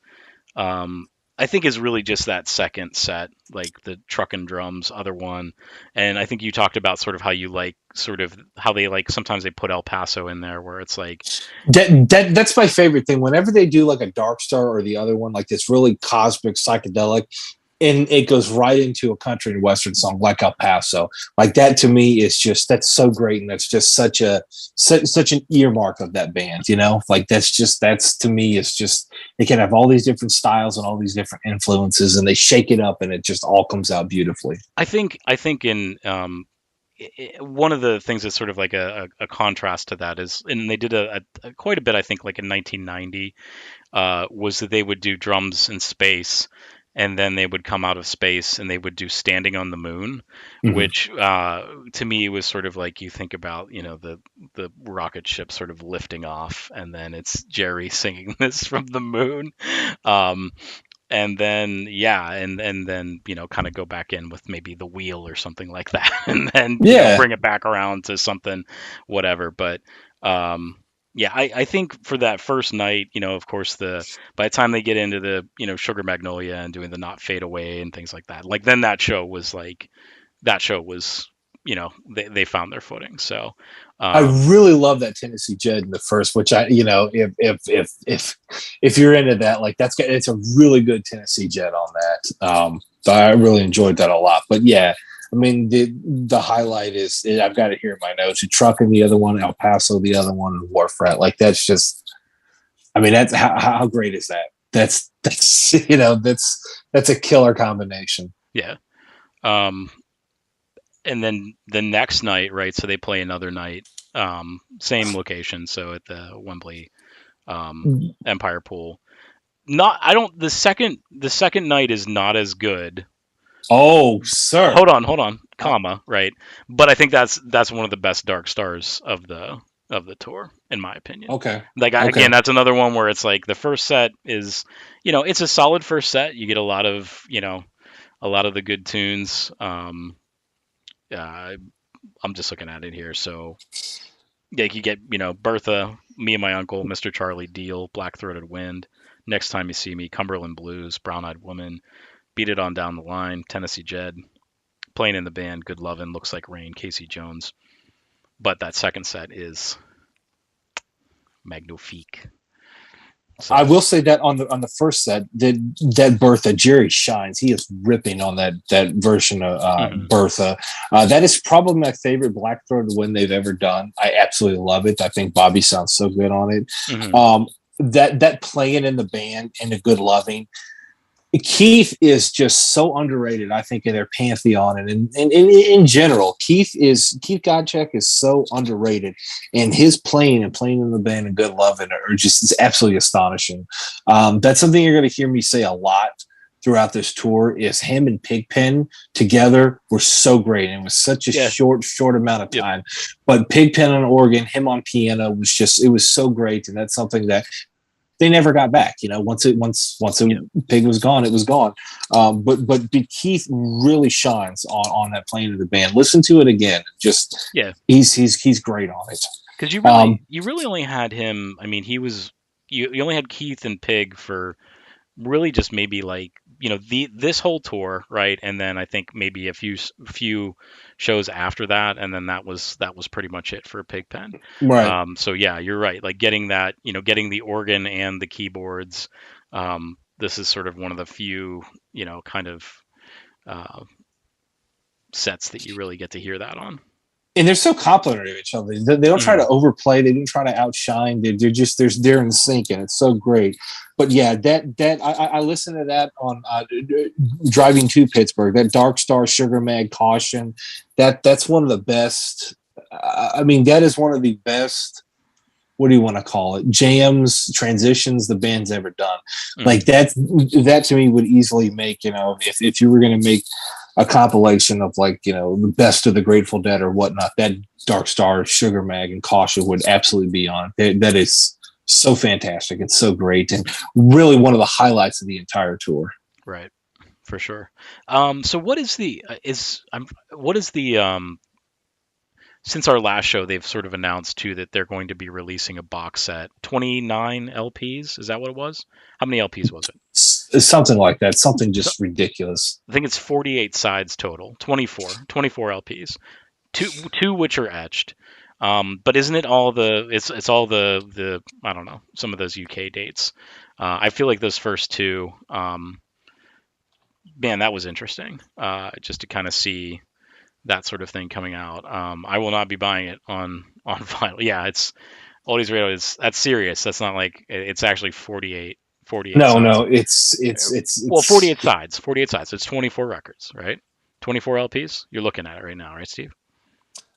um, I think is really just that second set, like the truck and drums, other one, and I think you talked about sort of how you like sort of how they like sometimes they put El Paso in there, where it's like, That's my favorite thing. Whenever they do like a Dark Star or the other one, like this really cosmic psychedelic, and it goes right into a country and western song like El Paso. Like that to me is just that's so great, and that's just such an earmark of that band. You know, like that's to me it's just they can have all these different styles and all these different influences, and they shake it up, and it just all comes out beautifully. I think in one of the things that's sort of like a contrast to that is, and they did quite a bit, I think, like in 1990, was that they would do drums in space, and then they would come out of space and they would do Standing on the Moon, Mhm. which to me was sort of like you think about, the rocket ship sort of lifting off, and then it's Jerry singing this from the moon. Um, and then yeah, and then kind of go back in with maybe the wheel or something like that, and then Yeah, bring it back around to something, whatever. But um, yeah, I think for that first night, of course, the by the time they get into the Sugar Magnolia and doing the Not Fade Away and things like that, like then that show was they found their footing. So I um, really love that Tennessee Jed in the first, which if you're into that, like it's a really good Tennessee Jed on that. So I really enjoyed that a lot. But yeah, I mean the highlight is I've got it here in my notes. Truck and the other one, El Paso, the other one, and Wharf Rat. Like that's just, I mean that's how great is that? That's that's a killer combination. yeah. Um, and then the next night, right? So they play another night, same location, so at the Wembley Empire Pool. Not, I don't. The second night is not as good. Oh, sir. Hold on, comma, right? But I think that's one of the best Dark Stars of the tour, in my opinion. Okay. Like again, Okay. that's another one where it's like the first set is, it's a solid first set. You get a lot of the good tunes. Uh, I'm just looking at it here, so yeah, you get, Bertha, Me and My Uncle, Mr. Charlie, Deal, Black Throated Wind, Next Time You See Me, Cumberland Blues, Brown Eyed Woman, Beat It On Down the Line, Tennessee Jed, Playing in the Band, Good Lovin', Looks Like Rain, Casey Jones. But that second set is magnifique. I So, will say that on the first set, that Bertha Jerry shines. He is ripping on that version of mhm, Bertha. That is probably my favorite Black Throat one they've ever done. I absolutely love it. I think Bobby sounds so good on it. mhm, That playing in the band and the good loving, Keith is just so underrated, I think, in their pantheon and in general. Keith Godchek is so underrated, and his playing and playing in the band and good love and are just it's absolutely astonishing. That's something you're going to hear me say a lot throughout this tour is him and Pigpen together were so great, and it was such a yeah, short amount of yep, time. But Pigpen on organ, him on piano was just it was so great, and that's something that they never got back. Once yep, Pig was gone, it was gone. But Keith really shines on that playing of the band. Listen to it again. Just yeah. he's great on it. Because Um, you really only had him. I mean, you only had Keith and Pig for really just maybe like the this whole tour, right? And then I think maybe a few shows after that, and then that was pretty much it for Pigpen. right. So yeah, you're right. Like getting that, getting the organ and the keyboards. This is sort of one of the few, kind of uh, sets that you really get to hear that on. And they're so complimentary of each other. They don't try Hmm. to overplay. They don't try to outshine. They're just they're in sync, and it's so great. But yeah, that I listened to that on driving to Pittsburgh. That Dark Star Sugar Mag Caution. That's one of the best. I mean, that is one of the best. What do you want to call it? Jams, transitions the band's ever done. Hmm. Like that to me would easily make if you were going to make a compilation of like the best of the Grateful Dead or whatnot, that Dark Star, Sugar Mag, and Caution would absolutely be on it. That is so fantastic. It's so great and really one of the highlights of the entire tour. Right, for sure. So what is the what is the since our last show, they've sort of announced too that they're going to be releasing a box set, 29 LPs. Is that what it was? How many LPs was it? It's something like that. Something So, just ridiculous. I think it's 48 sides total, 24 LPs, two which are etched. But isn't it all it's all the I don't know, some of those UK dates. I feel like those first two, man, that was interesting. Just to kind of see that sort of thing coming out. I will not be buying it on vinyl. Yeah, it's oldies radio. Is that's serious. That's not like it's actually 48 No, sides. no, Well, it's 48 sides. 48 sides. It's 24 records, right? 24 LPs. You're looking at it right now, right, Steve?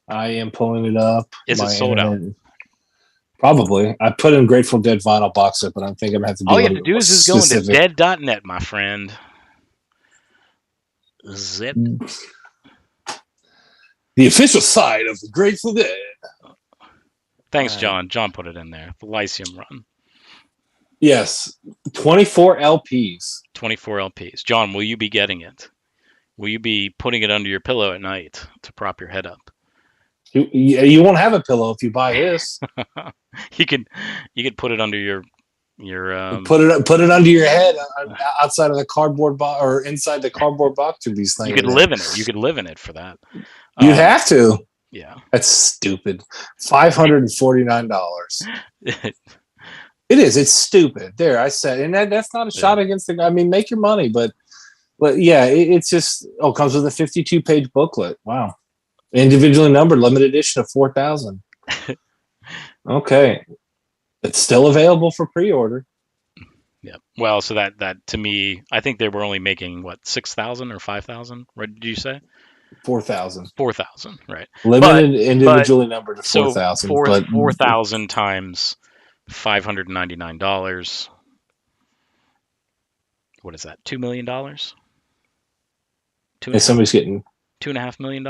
I am pulling it up. Is it My sold out? internet. Probably. I put in Grateful Dead vinyl box set, but I think I'm gonna have to be All a you have little to bit do more is just go into specific. dead.net, my friend. Zip. The official side of the Grateful Dead. Thanks, All right. John. John put it in there. The Lyceum Run. Yes, 24 LPs. 24 LPs. John, will you be getting it? Will you be putting it under your pillow at night to prop your head up? You won't have a pillow if you buy this. you could you could put it under your Put it under your head outside of the cardboard box or inside the cardboard box of these you things. could live in it. You could live in it for that. You'd have to. Yeah. That's stupid. $549. It is. It's stupid. There, I said, and that's not a shot against the guy. I mean, make your money, but yeah, it's just it comes with a 52-page booklet. Wow, individually numbered, limited edition of 4,000. Okay, it's still available for pre-order. Yeah. Well, so that to me, I think they were only making what 6,000 or 5,000. What did you say? 4,000. 4,000, right? Limited, individually numbered to So 4,000. But 4,000 times $599. What is that? $2 million? Somebody's getting $2.5 million.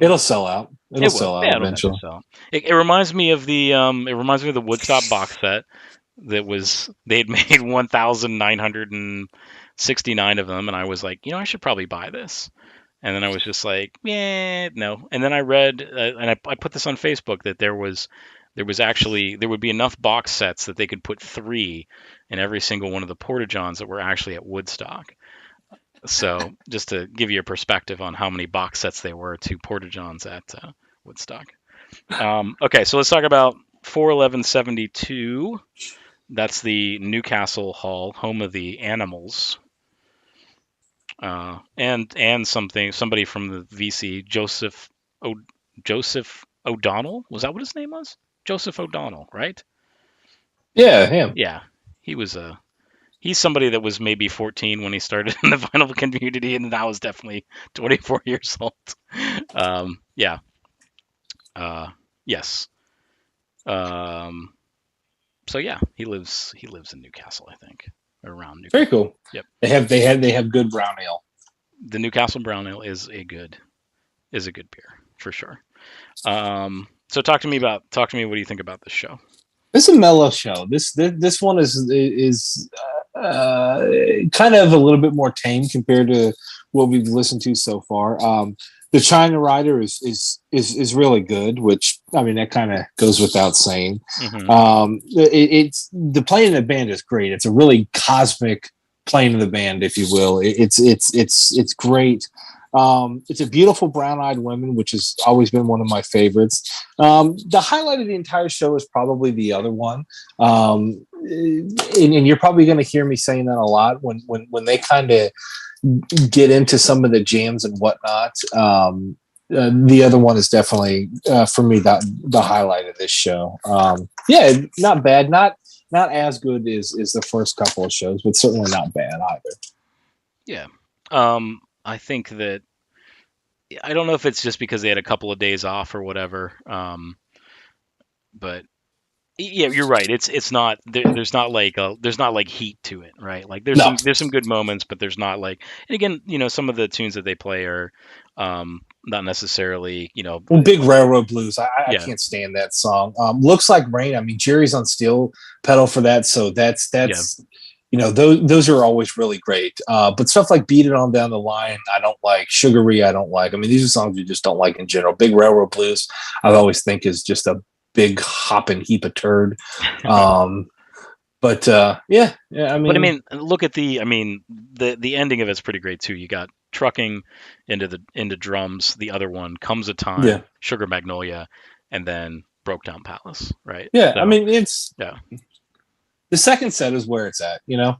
It'll sell out. It'll sell out eventually. eventually. It reminds me of the Woodstock box set that was they had made 1,969 of them, and I was like, I should probably buy this. And then I was just like, yeah, no. And then I read, and I put this on Facebook that there would be enough box sets that they could put 3 in every single one of the Porta-Johns that were actually at Woodstock. So just to give you a perspective on how many box sets there were to Porta-Johns at Woodstock. Okay, so let's talk about 41172. That's the Newcastle Hall, home of the Animals. And somebody from the VC, Joseph O'Donnell. Was that what his name was? Joseph O'Donnell, right? Yeah, him. Yeah, he's somebody that was maybe 14 when he started in the vinyl community, and now is definitely 24 years old. Yeah. Yes. So yeah, he lives in Newcastle, I think, around Newcastle. Very cool. Yep. They have good brown ale. The Newcastle Brown Ale is a good beer for sure. So talk to me. What do you think about this show? This is a mellow show. This one is kind of a little bit more tame compared to what we've listened to so far. The China Rider is really good, which I mean that kind of goes without saying. Mm-hmm. It's the playing in the band is great. It's a really cosmic playing in the band, if you will. It's great. It's a beautiful brown-eyed woman, which has always been one of my favorites. The highlight of the entire show is probably the other one, and you're probably going to hear me saying that a lot when they kind of get into some of the jams and whatnot. The other one is definitely for me the highlight of this show. Yeah, not bad, not as good as the first couple of shows, but certainly not bad either. Yeah. I think that I don't know if it's just because they had a couple of days off or whatever. But yeah, you're right. It's not there's not like heat to it, right? Like there's some good moments, but there's not like, and again, some of the tunes that they play are not necessarily, Well, Big Railroad Blues. I can't stand that song. Looks Like Rain. I mean, Jerry's on steel pedal for that, so that's those are always really great. But stuff like Beat It On Down the Line, I don't like. Sugary, I don't like. I mean, these are songs you just don't like in general. Big Railroad Blues, I always think is just a big hopping heap of turd. But yeah. I mean, look at the ending of it's pretty great too. You got Trucking into drums. The other one, Comes a Time, Sugar Magnolia, and then Broke Down Palace, right? Yeah, so, I mean, it's the second set is where it's at, And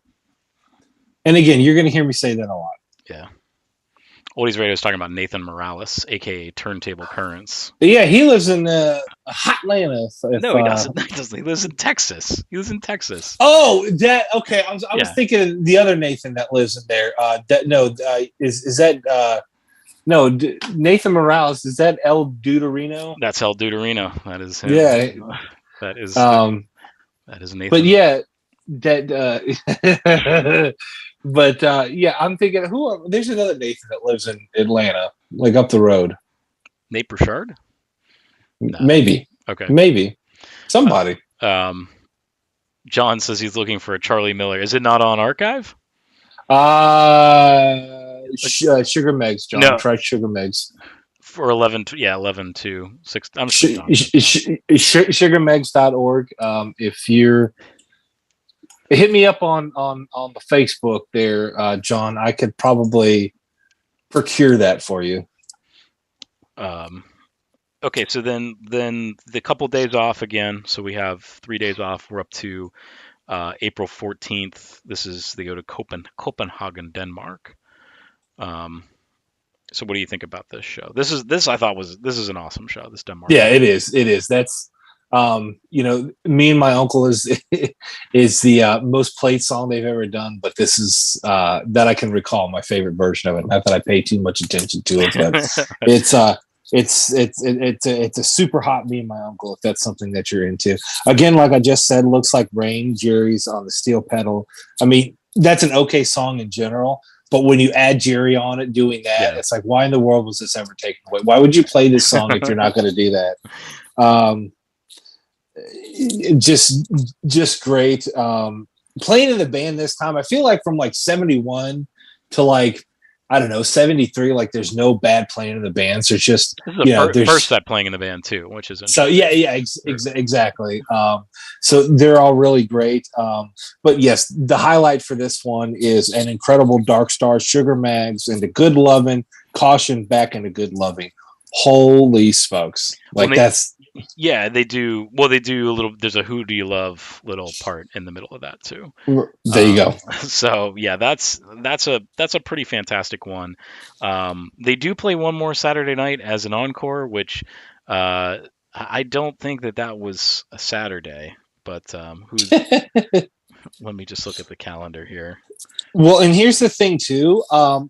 again, you're going to hear me say that a lot. Yeah. Oldies Radio is talking about Nathan Morales, aka Turntable Currents. Yeah, he lives in Hotlanta. If No, he doesn't. He doesn't. He lives in Texas. He lives in Texas. oh, that okay. I was Yeah, thinking of the other Nathan that lives in there. That no, is that no Nathan Morales? Is that El Deuterino? that's El Deuterino. That is him. Yeah. That is Um, that is but Nathan. yeah, that. But yeah, I'm thinking there's another Nathan that lives in Atlanta, like up the road. Nate Burchard? No. Maybe, Okay. maybe Uh, somebody. um, John says he's looking for a Charlie Miller. Is it not on archive? Sugar Megs, John. No, Try Sugar Megs. for 11. Yeah, 11 to 6. I'm Sh- sure John knows now. sugarmegs.org. If you're hit me up on the Facebook there, John. I could probably procure that for you. Um, okay, so then the couple days off again. So we have 3 days off. We're up to April 14th. They go to Copenhagen, Denmark. Um, so what do you think about this show? This is an awesome show. This Denmark Yeah, show. it is. It is. That's me and my uncle is the most played song they've ever done. But this is that I can recall my favorite version of it. Not that I pay too much attention to it, but it's it's a super hot me and my uncle if that's something that you're into. Again, like I just said, looks like rain. Jerry's on the steel pedal. I mean, that's an okay song in general. But when you add Jerry on it doing that, Yeah. it's like, why in the world was this ever taken away? Why would you play this song if you're not going to do that? Um, just great. Playing in the band this time, I feel like from like 71 to like, I don't know, 73, like there's no bad playing in the band. So it's just, This is the first there's set playing in the band too, which is so interesting. yeah, exactly. So they're all really great. But yes, the highlight for this one is an incredible Dark Star, Sugar Mags, and the Good Loving, Caution back into Good Loving. Holy smokes! Well, Like that's yeah, they do. Well, they do a little. There's a "Who Do You Love" little part in the middle of that too. there you go. So yeah, that's a pretty fantastic one. They do play one more Saturday night as an encore, which I don't think that was a Saturday. But who's? Let me just look at the calendar here. Well, and here's the thing too.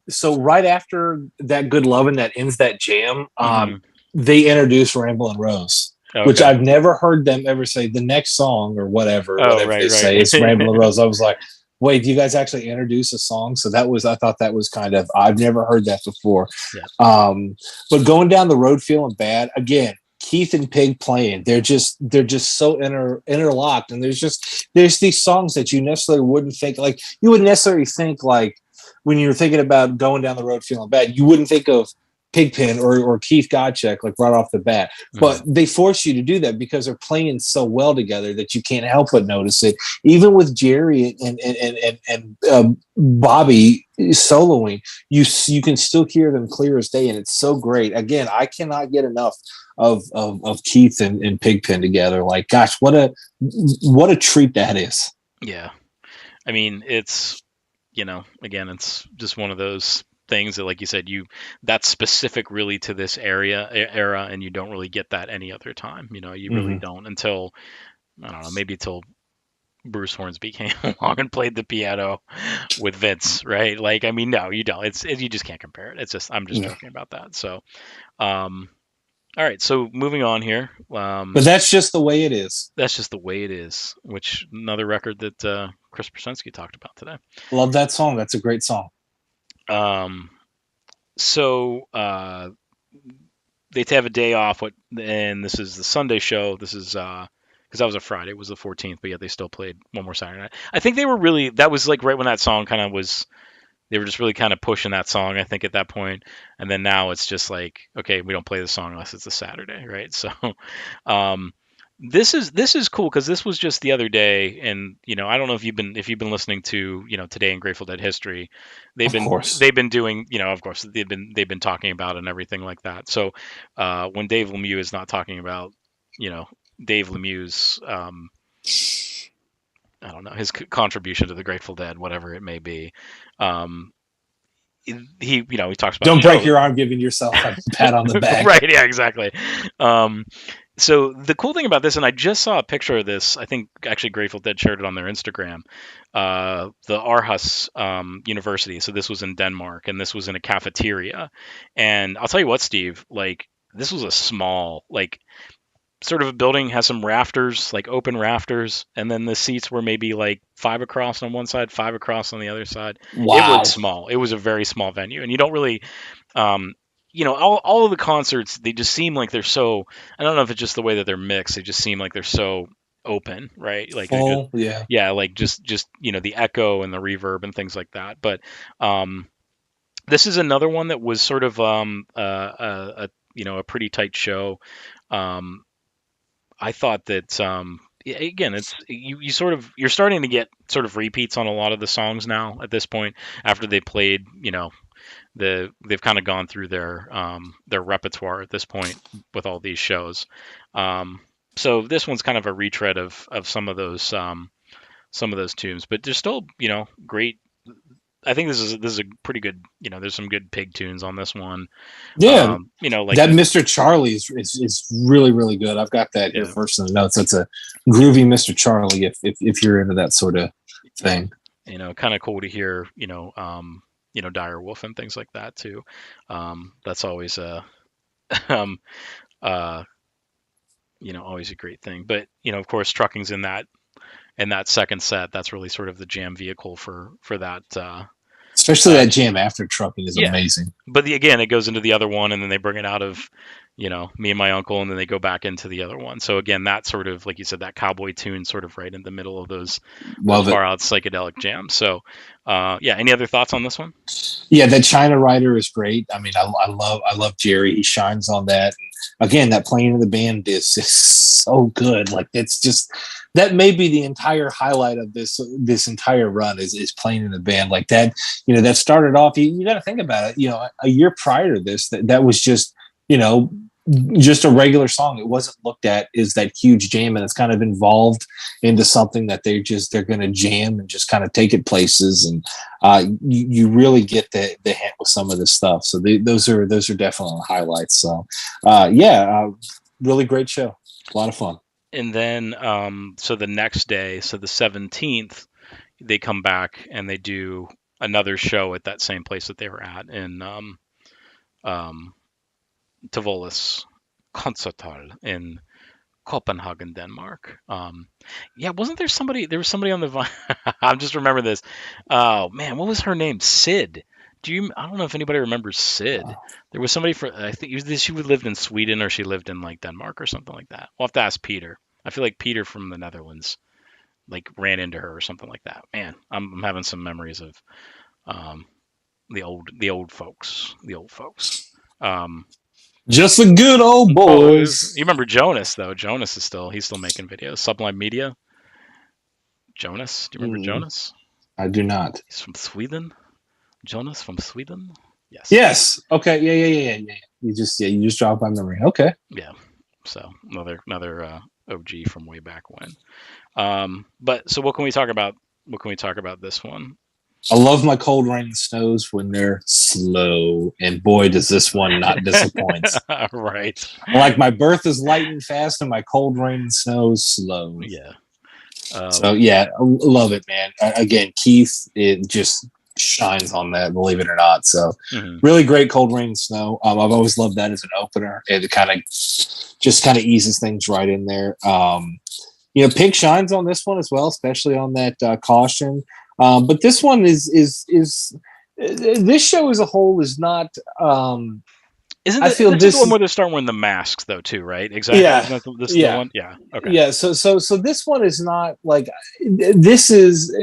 So right after that Good Lovin' that ends that jam, Hmm. they introduce Ramblin' Rose, which Okay. I've never heard them ever say the next song or whatever, Oh, whatever right, they say. It's right. Ramblin' Rose. I was like, wait, do you guys actually introduce a song? So I thought that was kind of, I've never heard that before. Yeah. But going down the road feeling bad again. Keith and Pig playing, they're just so interlocked, and there's these songs that you necessarily wouldn't think like you wouldn't necessarily think like when you're thinking about going down the road feeling bad, you wouldn't think of Pigpen or Keith Godchek like right off the bat. Mhm. But they force you to do that because they're playing so well together that you can't help but notice it. Even with Jerry and Bobby soloing, you can still hear them clear as day, and it's so great. Again, I cannot get enough of Keith and Pigpen together. Like, gosh, what a treat that is. Yeah. I mean, it's again, it's just one of those things that, like you said, that's specific really to this era, and you don't really get that any other time. You really Mm-hmm. don't until I don't know, maybe until Bruce Hornsby came along and played the piano with Vince, right? Like, I mean, no, you don't. You just can't compare it. It's just I'm just joking about that. So, um, all right. So moving on here. But that's just the way it is. That's just the way it is. Which another record that Chris Persensky talked about today. Love that song. That's a great song. Um, so they have a day off. And this is the Sunday show. This is because that was a Friday. It was the 14th, but yet they still played one more Saturday night. I think they were really that was like right when that song kind of was. They were just really kind of pushing that song, I think, at that point. And then now it's just like, okay, we don't play the song unless it's a Saturday, right? So, um, this is cool because this was just the other day, and I don't know if you've been listening to Today in Grateful Dead history, they've Of been course. they've been doing of course they've been talking about it and everything like that. So when Dave Lemieux is not talking about Dave Lemieux's I don't know his contribution to the Grateful Dead, whatever it may be, um, he talks about Don't break Joe. your arm giving yourself a pat on the back. Right, yeah, exactly. Um, so the cool thing about this, and I just saw a picture of this. I think actually Grateful Dead shared it on their Instagram. The Aarhus University. So this was in Denmark, and this was in a cafeteria. And I'll tell you what, Steve, like this was a small, like sort of a building, has some rafters, like open rafters, and then the seats were maybe like five across on one side, five across on the other side. It was Wow. small. It was a very small venue, and you don't really um, all of the concerts, they just seem like they're so, I don't know if it's just the way that they're mixed, they just seem like they're so open, right? Like they're just, Full, yeah. yeah, like just the echo and the reverb and things like that. But this is another one that was sort of a pretty tight show. Um, I thought that again, it's you sort of, you're starting to get sort of repeats on a lot of the songs now at this point after they played, they've kind of gone through their repertoire at this point with all these shows. So this one's kind of a retread of some of those tunes, but there's still great. I think this is a pretty good. There's some good pig tunes on this one. Yeah, Like that the, Mr. Charlie is really really good. I've got that here yeah, first in the notes. That's a groovy Mr. Charlie if you're into that sort of thing. kind of cool to hear. Dire Wolf and things like that too. That's always a um, uh, always a great thing. But of course, trucking's in that second set. That's really sort of the jam vehicle for that. Especially Uh, that jam after trucking is yeah, amazing. but again, it goes into the other one, and then they bring it out of me and my uncle, and then they go back into the other one. So again, that sort of, like you said, that cowboy tune, sort of right in the middle of those Love it. far out psychedelic jams. So yeah, any other thoughts on this one? Yeah, that China Rider is great. I mean, I love Jerry. He shines on that. And again, that playing in the band is just so good. Like it's just that may be the entire highlight of this entire run is playing in the band like that. That started off. You got to think about it. A year prior to this, that was you know just a regular song. It wasn't looked at as that huge jam, and it's kind of evolved into something that they're going to jam and just kind of take it places. And you really get the hint with some of this stuff. So those are definitely highlights. So really great show, a lot of fun. And then so the next day, so the 17th, they come back and they do another show at that same place that they were at in um, Tivolis Konserthal in Copenhagen, Denmark. Yeah, wasn't there somebody? There was somebody on the. I'm just remember this. Oh man, what was her name? Sid. Do you? I don't know if anybody remembers Sid. There was somebody for. I think she lived in Sweden or she lived in like Denmark or something like that. We'll have to ask Peter. I feel like Peter from the Netherlands like ran into her or something like that. Man, I'm having some memories of um, the old folks. The old folks. Um, Just the good old boys. boys. You remember Jonas though? Jonas he's still making videos. Sublime Media. Jonas. Do you remember Mm, Jonas? I do not. He's from Sweden. Jonas from Sweden. Yes. Yes. Okay. Yeah. You just dropped my memory. Okay. Yeah. So another OG from way back when. But so what can we talk about? What can we talk about this one? I love my cold rain and snows when they're slow, and boy, does this one not disappoint. Right. Like my birth is light and fast, and my cold rain and snows slow. Yeah. So yeah, love it, man. Again, Keith, it just shines on that, believe it or not. So mhm. really great cold rain and snow. I've always loved that as an opener. It kind of eases things right in there. Pink shines on this one as well, especially on that caution. But this one is this show as a whole is not. Isn't I feel this is the this one is where they're starting wearing the masks though too, right? Exactly. yeah Isn't that this is the yeah one? Yeah. Okay. yeah. So this one is not like this is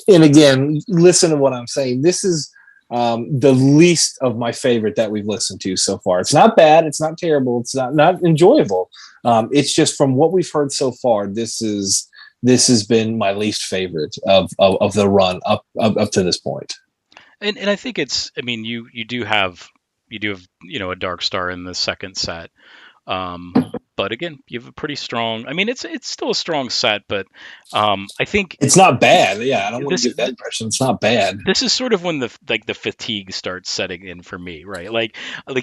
and again, listen to what I'm saying. This is the least of my favorite that we've listened to so far. It's not bad. It's not terrible. It's not enjoyable. It's just from what we've heard so far. This has been my least favorite of the run up to this point. And I think it's. I mean, you do have a Dark Star in the second set. Um, But again, you have a pretty strong. I mean, it's still a strong set, but I think It's not bad. Yeah, I don't want to this give that impression. It's not bad. this is sort of when the fatigue starts setting in for me, right? Like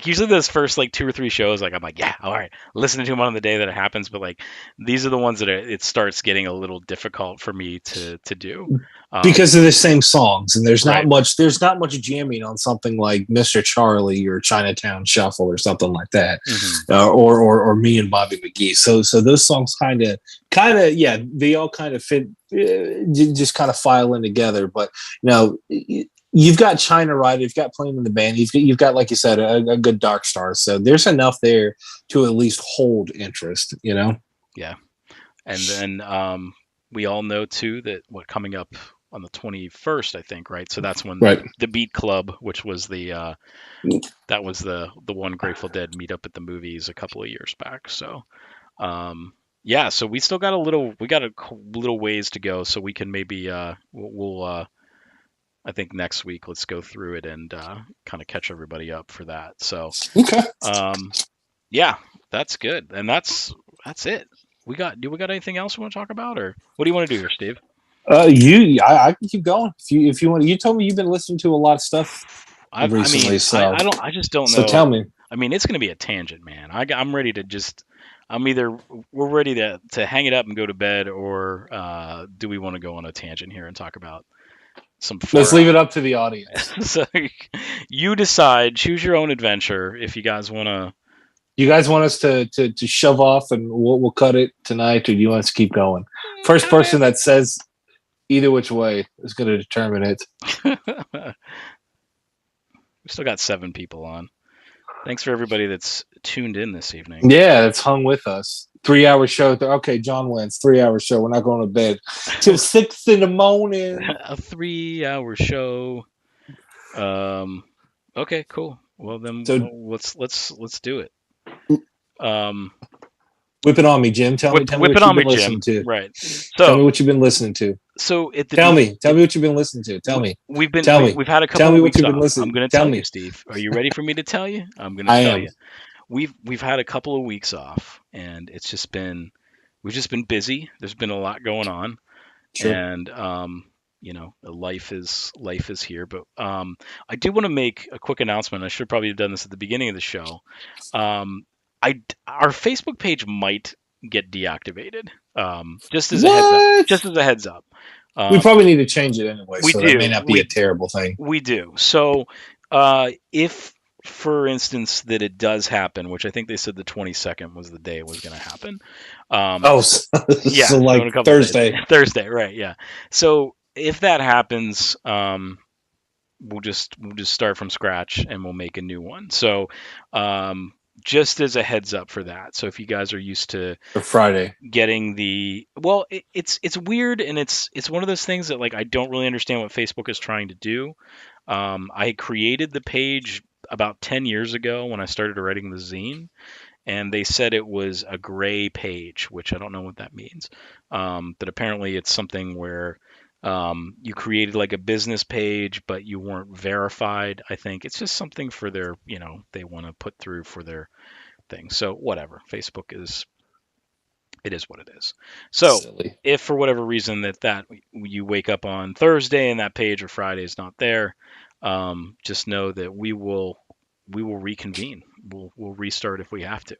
usually those first like two or three shows, like I'm like, yeah, all right, listening to them on the day that it happens. But like these are the ones that it starts getting a little difficult for me to do. Because of the same songs, and Right. there's not much jamming on something like Mr. Charlie or Chinatown Shuffle or something like that, Hmm. or Me and Bobby McGee. So those songs yeah, they all kind of fit, just kind of file in together. But you know, you've got China Rider, you've got Playing in the Band, you've got like you said a good Dark Star. So there's enough there to at least hold interest. You know. Yeah. And then we all know too that what coming up on the 21st, I think, right? So that's when Right. the Beat Club, which was that was the one Grateful Dead meet up at the movies a couple of years back. So yeah, so we still got we got a little ways to go, so we can maybe we'll I think next week let's go through it and kind of catch everybody up for that. So Okay. um, yeah, that's good, and that's it. Do we got anything else we want to talk about, or what do you want to do here, Steve? I can keep going if you want. You told me you've been listening to a lot of stuff I recently, mean, so I don't, I just don't so tell know. me. I mean, it's going to be a tangent, man. I'm ready to just, I'm either, we're ready to hang it up and go to bed, or do we want to go on a tangent here and talk about some Let's far leave out? it up to the audience. So you decide, choose your own adventure. If you guys want to, You guys want us to shove off and we'll cut it tonight, or do you want us to keep going? First person that says either which way is going to determine it. we still got 7 people on. Thanks for everybody that's tuned in this evening. Yeah, it's hung with us. 3 hour show. Okay, John wins. 3 hour show. We're not going to bed till 6 in the morning. A 3 hour show. Um, okay, cool. Well then, So well, let's do it. Um, whip it on me, Jim. Tell me whip it what you've on me, been Jim. listening to. Right. Tell me So what you've been listening to. at the Tell be me. Tell me what you've been listening to. Tell me. Tell me. we've had a Tell couple me of what weeks you've been off. I'm listening. gonna Tell tell you, me. Steve. Are you ready for me to tell you? I'm gonna I tell am. you. We've had a couple of weeks off, and it's just been we've just been busy. There's been a lot going on, Sure. and life is here. But I do want to make a quick announcement. I should probably have done this at the beginning of the show. Um, our Facebook page might get deactivated. Just as a heads up. What? Just as a heads up. We Um, probably need to change it anyway, we so that may do. not be a terrible thing. We do. So if for instance that it does happen, which I think they said the 22nd was the day it was going to happen. Oh, so, Yeah, so so in like a couple of days. Thursday. Thursday, right? Yeah. So if that happens, we'll just start from scratch and we'll make a new one. So um, just as a heads up for that. So if you guys are used to Or Friday. getting it's weird, and it's one of those things that like I don't really understand what Facebook is trying to do. I created the page about 10 years ago when I started writing the zine, and they said it was a gray page, which I don't know what that means. But apparently, it's something where you created like a business page, but you weren't verified. I think it's just something for their, they want to put through for their thing. So whatever, Facebook is, it is what it is. So Silly. if for whatever reason that you wake up on Thursday and that page or Friday is not there, just know that we will reconvene. We'll restart if we have to.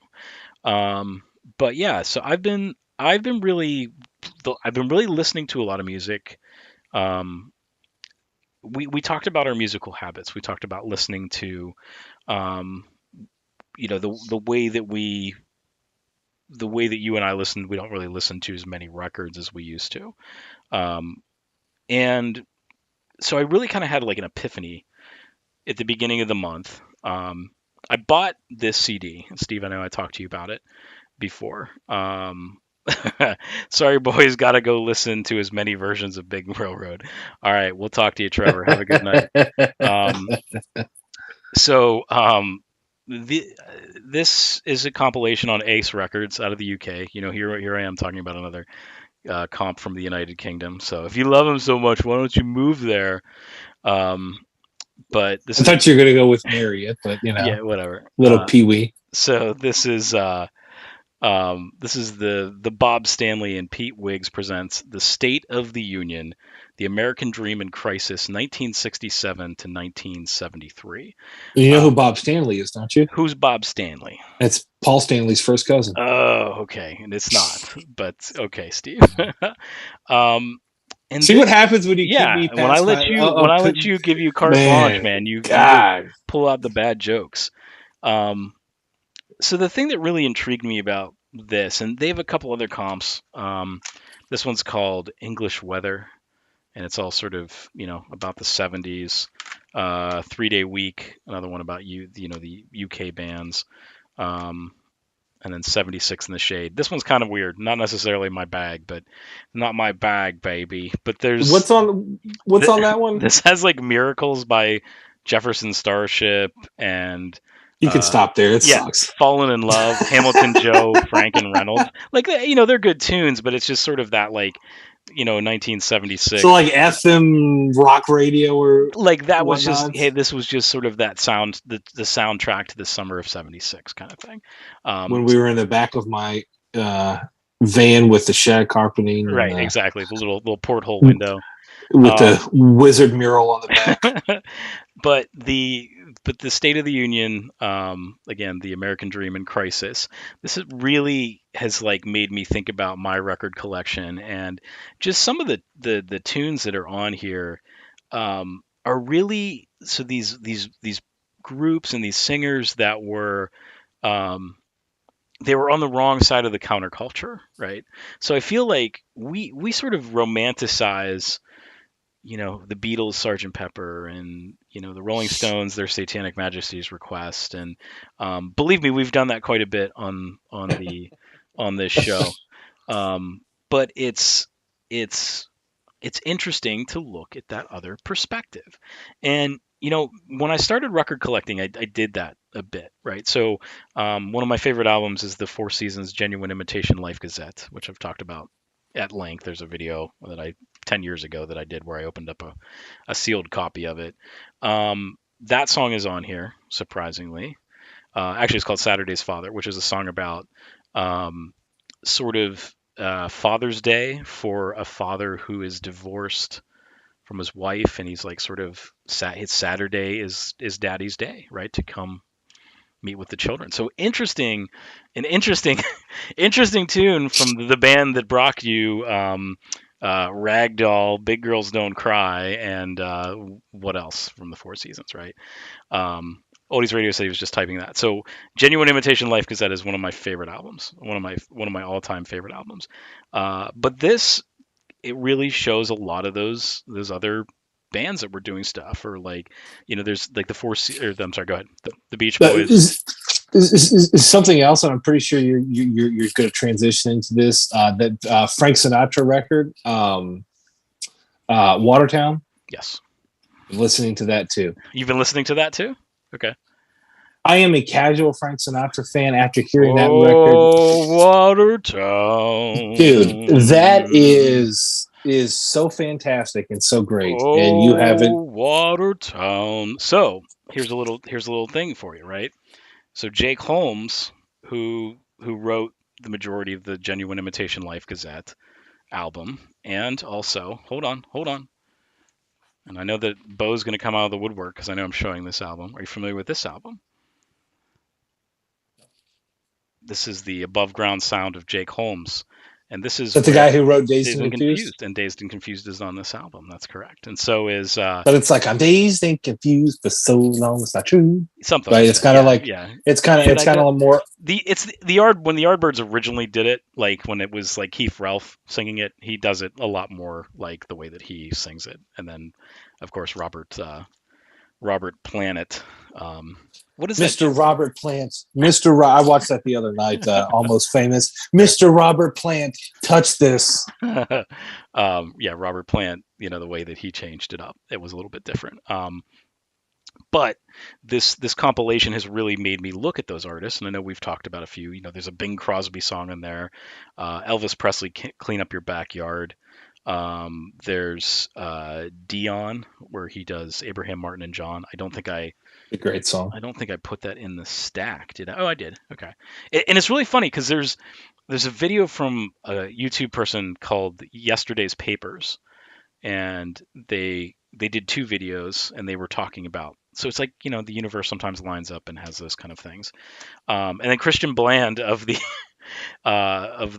But yeah, so I've been really listening to a lot of music. Um, we talked about our musical habits. We talked about listening to, um, the way that you and I listen. We don't really listen to as many records as we used to. Um, and so I really kind of had like an epiphany at the beginning of the month. I bought this CD. Steve, I know I talked to you about it before. Sorry, boys, gotta go listen to as many versions of Big Railroad. All right, we'll talk to you, Trevor. Have a good night. Um, so, the, this is a compilation on Ace Records out of the UK. Here I am talking about another comp from the United Kingdom. So, if you love them so much, why don't you move there? Um, but this I is, thought you were gonna go with Marriott, but yeah, whatever. little Pee Wee. So this is This is the Bob Stanley and Pete Wiggs presents The State of the Union, The American Dream in Crisis, 1967 to 1973. You know Uh, who Bob Stanley is, don't you? who's Bob Stanley? It's Paul Stanley's first cousin. Oh, okay, and it's not, but okay, Steve. um, and See what this, happens when you keep yeah, me when I past let my you give you carte blanche, man. man, you just God, pull out the bad jokes. Um, so the thing that really intrigued me about this, and they have a couple other comps. This one's called English Weather, and it's all sort of about the 70s. 3 Day Week, another one about the UK bands. Um, and then 76 in the Shade. This one's kind of weird. Not necessarily my bag, but not my bag, baby. But there's what's on that one? this has like Miracles by Jefferson Starship and You can uh stop there. It yeah, sucks. Fallen in Love, Hamilton Joe, Frank and Reynolds. Like they're good tunes, but it's just sort of that like 1976. So like FM rock radio or Like that was just whatnot. hey, this was just sort of that sound, the soundtrack to the summer of 76 kind of thing. When we were in the back of my uh, van with the shag carpeting and Right, exactly. The little porthole the window. with Um, the wizard mural on the back. but the State of the Union, again, the American Dream in Crisis. This really has like made me think about my record collection, and just some of the tunes that are on here are really so these groups and these singers that were um, they were on the wrong side of the counterculture, right? So I feel like we sort of romanticize the Beatles, Sergeant Pepper, and the Rolling Stones, their Satanic Majesty's Request, and believe me, we've done that quite a bit on this show. Um, but it's interesting to look at that other perspective, and when I started record collecting, I did that a bit, right? So one of my favorite albums is the Four Seasons Genuine Imitation Life Gazette, which I've talked about at length. There's a video that I 10 years ago that I did where I opened up a sealed copy of it. That song is on here, surprisingly. Actually, it's called Saturday's Father, which is a song about um, sort of Father's Day for a father who is divorced from his wife, and he's like sort of his Saturday is Daddy's day, right? To come meet with the children. So interesting, an interesting, interesting tune from the band that brought you Ragdoll, Big Girls Don't Cry, and what else from the Four Seasons, right? Oldies Radio said he was just typing that. So Genuine Imitation Life Gazette is one of my favorite albums, one of my all-time favorite albums. But this it really shows a lot of those other bands that were doing stuff, or like there's like the I'm sorry, go ahead, the Beach But Boys. is something else, and I'm pretty sure you're going to transition into this. That Frank Sinatra record, Watertown. Yes, Listening to that too. you've been listening to that too. Okay. I am a casual Frank Sinatra fan after hearing that record. Oh, Watertown, Dude, that is so fantastic and so great. And you oh, haven't. Watertown. So here's a little thing for you, right? So Jake Holmes, who wrote the majority of the Genuine Imitation Life Gazette album, and also hold on, and I know that Bo's going to come out of the woodwork because I know I'm showing this album. Are you familiar with this album? This is the Above Ground Sound of Jake Holmes, and this is That's the where guy who wrote Dazed Dazed and and Confused. Confused, and Dazed and Confused is on this album. That's correct, and so is But it's like I'm dazed and confused for so long. It's not true. something But like it's that. kind of Yeah, like yeah. it's kind of Should it's I kind go? of more. It's the yard when the Yardbirds originally did it, like when it was like Keith Ralph singing it. He does it a lot more like the way that he sings it, and then of course Robert Planet. Um, what is that? Mr. Robert Plant. I watched that the other night. Almost Famous. Mr. Robert Plant. Touch this. Yeah, Robert Plant. The way that he changed it up, it was a little bit different. But this compilation has really made me look at those artists, and I know we've talked about a few. There's a Bing Crosby song in there, Elvis Presley, "Clean Up Your Backyard." There's Dion where he does Abraham, Martin, and John. A great song. I don't think I put that in the stack, did I? Oh, I did. Okay. And it's really funny because there's a video from a YouTube person called Yesterday's Papers, and they did two videos, and they were talking about. So it's like, the universe sometimes lines up and has those kind of things. And then Christian Bland of the of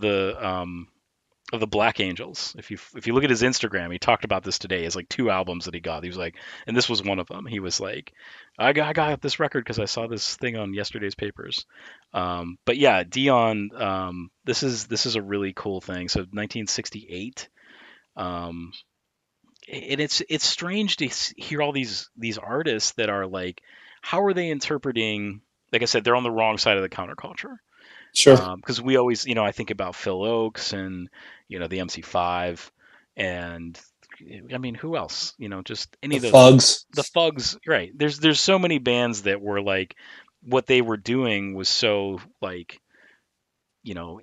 the Black Angels. If you look at his Instagram, he talked about this today. It's like two albums that he got. He was like, and this was one of them. He was like, I got this record because I saw this thing on Yesterday's Papers. But yeah, Dion. This is a really cool thing. So 1968. Um, and it's strange to hear all these artists that are like, how are they interpreting? Like I said, they're on the wrong side of the counterculture. Sure. Because we always, I think about Phil Oakes and the MC5, and I mean, who else? Just any The of those. Fugs. The Fugs, right? There's so many bands that were like, what they were doing was so like,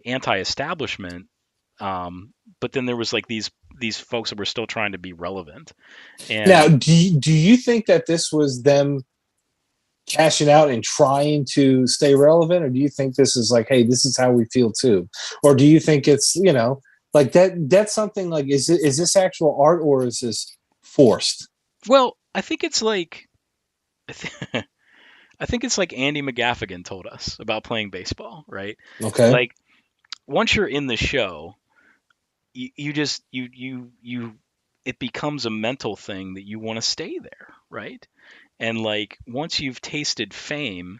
anti-establishment. But then there was like these folks that were still trying to be relevant. Now, And do you think that this was them cashing out and trying to stay relevant, or do you think this is like, hey, this is how we feel too, or do you think it's like that's something like, is this actual art or is this forced? well, I think it's like. I thi- I think it's like Andy McGaffigan told us about playing baseball, right? Okay. Like once you're in the show, you just you it becomes a mental thing that you want to stay there, right? And like once you've tasted fame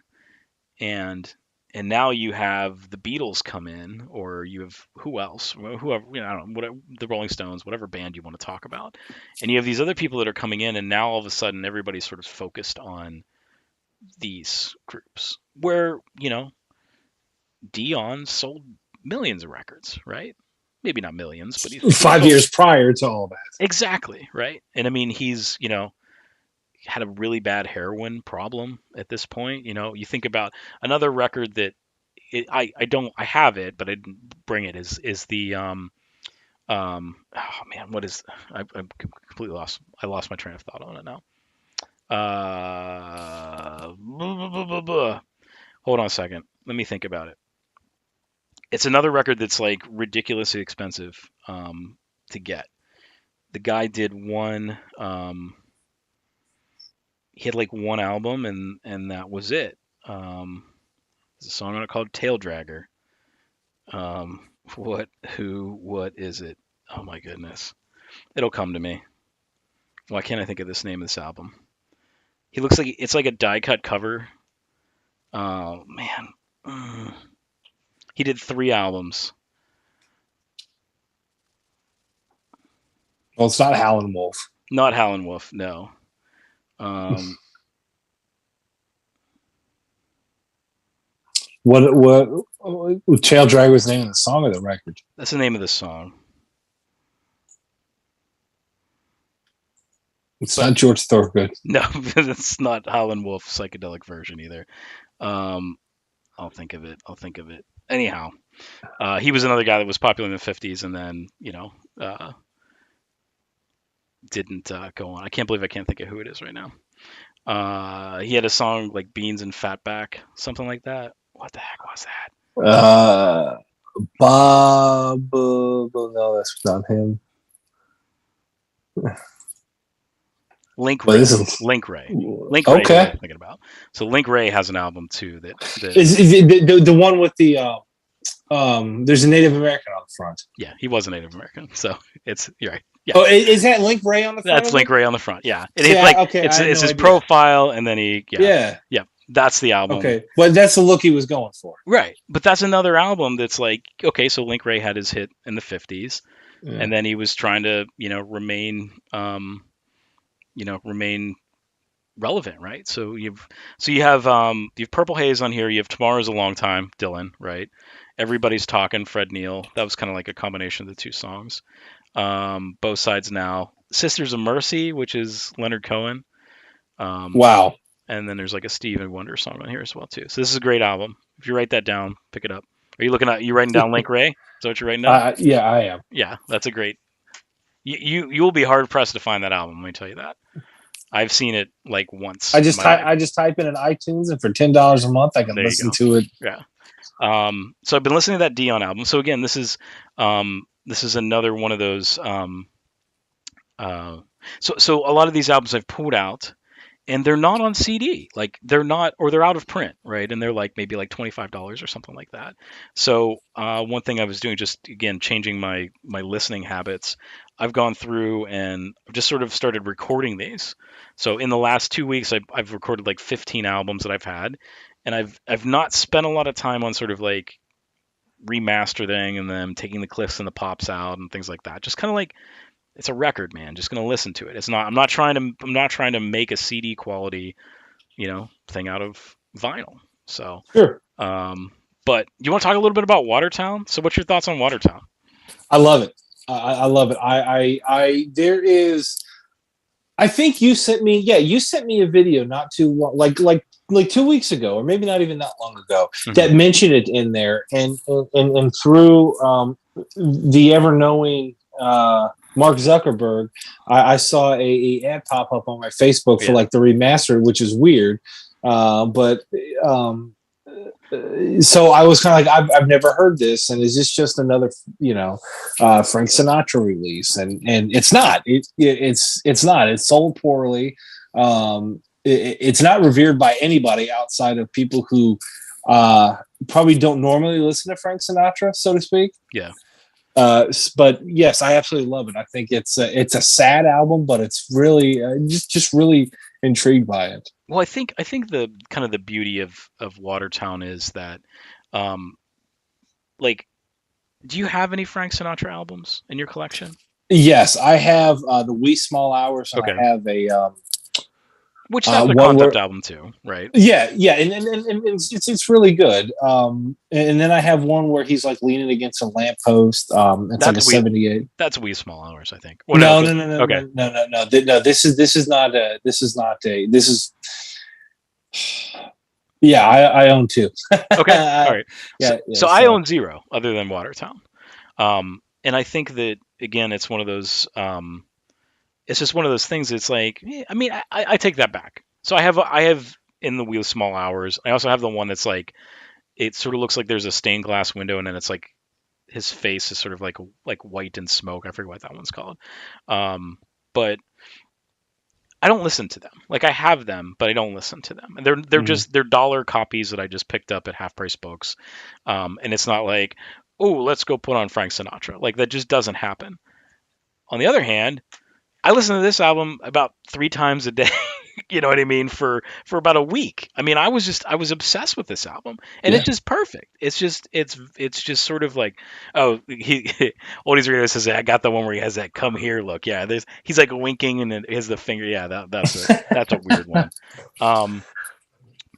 and now you have the Beatles come in, or you have who else, whoever, I don't know, whatever, the Rolling Stones, whatever band you want to talk about, and you have these other people that are coming in, and now all of a sudden everybody's sort of focused on these groups where Dion sold millions of records, right? Maybe not millions, but he 5 sold years prior to all that. exactly, right? And I mean, he's had a really bad heroin problem at this point. You think about another record that I don't I have it, but I didn't bring it. Is the oh man, what is I'm completely lost. I lost my train of thought on it now. Hold on a second. Let me think about it. It's another record that's like ridiculously expensive to get. The guy did one. He had like one album, and that was it. There's a song on it called Tail Dragger. What is it? Oh my goodness. It'll come to me. Why can't I think of this name of this album? He looks like it's like a die cut cover. Oh man. He did 3 albums. Well, it's not Howlin' Wolf. Not Howlin' Wolf, no. Um, What Tail Drag was the name of the song or the record? that's the name of the song. It's But not George Thorogood. no, it's not Howlin' Wolf psychedelic version either. Um, I'll think of it. I'll think of it. Anyhow, he was another guy that was popular in the 50s and then, didn't go on. I can't believe I can't think of who it is right now. He had a song like Beans and Fatback, something like that. What the heck was that? Bob. No, that's not him. Link But Ray. this is Link Ray. Link Ray is what okay. I'm thinking about. So Link Ray has an album too that Is it the one with the there's a Native American on the front? yeah, he was a Native American. So you're right. Yeah. Oh, is that Link Ray on the front? That's of Link it? Ray on the front. Yeah. And See, it's like okay, I had it's no his idea. profile and then Yeah. yeah. That's the album. Okay, but that's the look he was going for. Right. But that's another album that's like, okay, so Link Ray had his hit in the 50s Yeah. and then he was trying to, remain remain relevant, right? So you have Purple Haze on here, you have Tomorrow's a Long Time, Dylan, right? Everybody's Talking, Fred Neil. That was kind of like a combination of the two songs. Both Sides Now. Sisters of Mercy, which is Leonard Cohen. Wow. And then there's like a Stevie Wonder song on here as well too. So this is a great album. If you write that down, pick it up. Are you writing down Link Ray? Is that what you're writing down? Yeah, I am. Yeah, that's a great. You will be hard pressed to find that album. Let me tell you that. I've seen it like once in my life. I just type in an iTunes, and for $10 a month, I can There you listen go. to it. Yeah. So I've been listening to that Dion album. So again, this is another one of those. Uh, so a lot of these albums I've pulled out, and they're not on CD. Like they're not, or they're out of print, right? And they're like maybe like $25 or something like that. So one thing I was doing, just again changing my listening habits, I've gone through and just sort of started recording these. So in the last 2 weeks, I've recorded like 15 albums that I've had, and I've not spent a lot of time on sort of like remastering and then taking the cliffs and the pops out and things like that. Just kind of like it's a record, man. Just gonna listen to it. It's not. I'm not trying to make a CD quality, thing out of vinyl. So, Sure. um, but you want to talk a little bit about Watertown? So, what's your thoughts on Watertown? I love it. I love it. There is. I think you sent me. Yeah, you sent me a video not too long, like 2 weeks ago, or maybe not even that long ago, Hmm. that mentioned it in there, and through the ever knowing Mark Zuckerberg, I saw a ad pop up on my Facebook for Yeah. like the remaster, which is weird, but um, so I was kind of like, I've never heard this, and is this just another, Frank Sinatra release? And it's not. It's not. It's sold poorly. It's not revered by anybody outside of people who probably don't normally listen to Frank Sinatra, so to speak. Yeah. But yes, I absolutely love it. I think it's a sad album, but it's really just really intrigued by it. Well, I think the kind of the beauty of Watertown is that, um, like, do you have any Frank Sinatra albums in your collection? Yes, I have the Wee Small Hours, and Okay. I have a Which that's a one concept where album too, right? yeah, and it's really good. And then I have one where he's like leaning against a lamppost. It's like a That's we 78. that's Wee Small Hours, I think. Well, no, No, but no, no, no, okay. no, no, no, no, no. This is not a this is yeah. I own two. Okay. All right. So, Yeah. so I So own zero other than Watertown. And I think that again, it's one of those. It's just one of those things. It's like, I mean, I take that back. So I have in the Wheel Small Hours. I also have the one that's like it sort of looks like there's a stained glass window, and then it's like his face is sort of like white in smoke. I forget what that one's called. But I don't listen to them. Like I have them, but I don't listen to them. And mhm. they're dollar copies that I just picked up at half price books. And it's not like, oh, let's go put on Frank Sinatra. Like that just doesn't happen. On the other hand, I listen to this album about 3 times a day. You know what I mean? For about a week. I mean, I was obsessed with this album, and it's Yeah. just perfect. It's just sort of like, oh, he Oldies Radio says I got the one where he has that come here look. Yeah, he's like winking and then he has the finger. Yeah, that's a weird one. Um,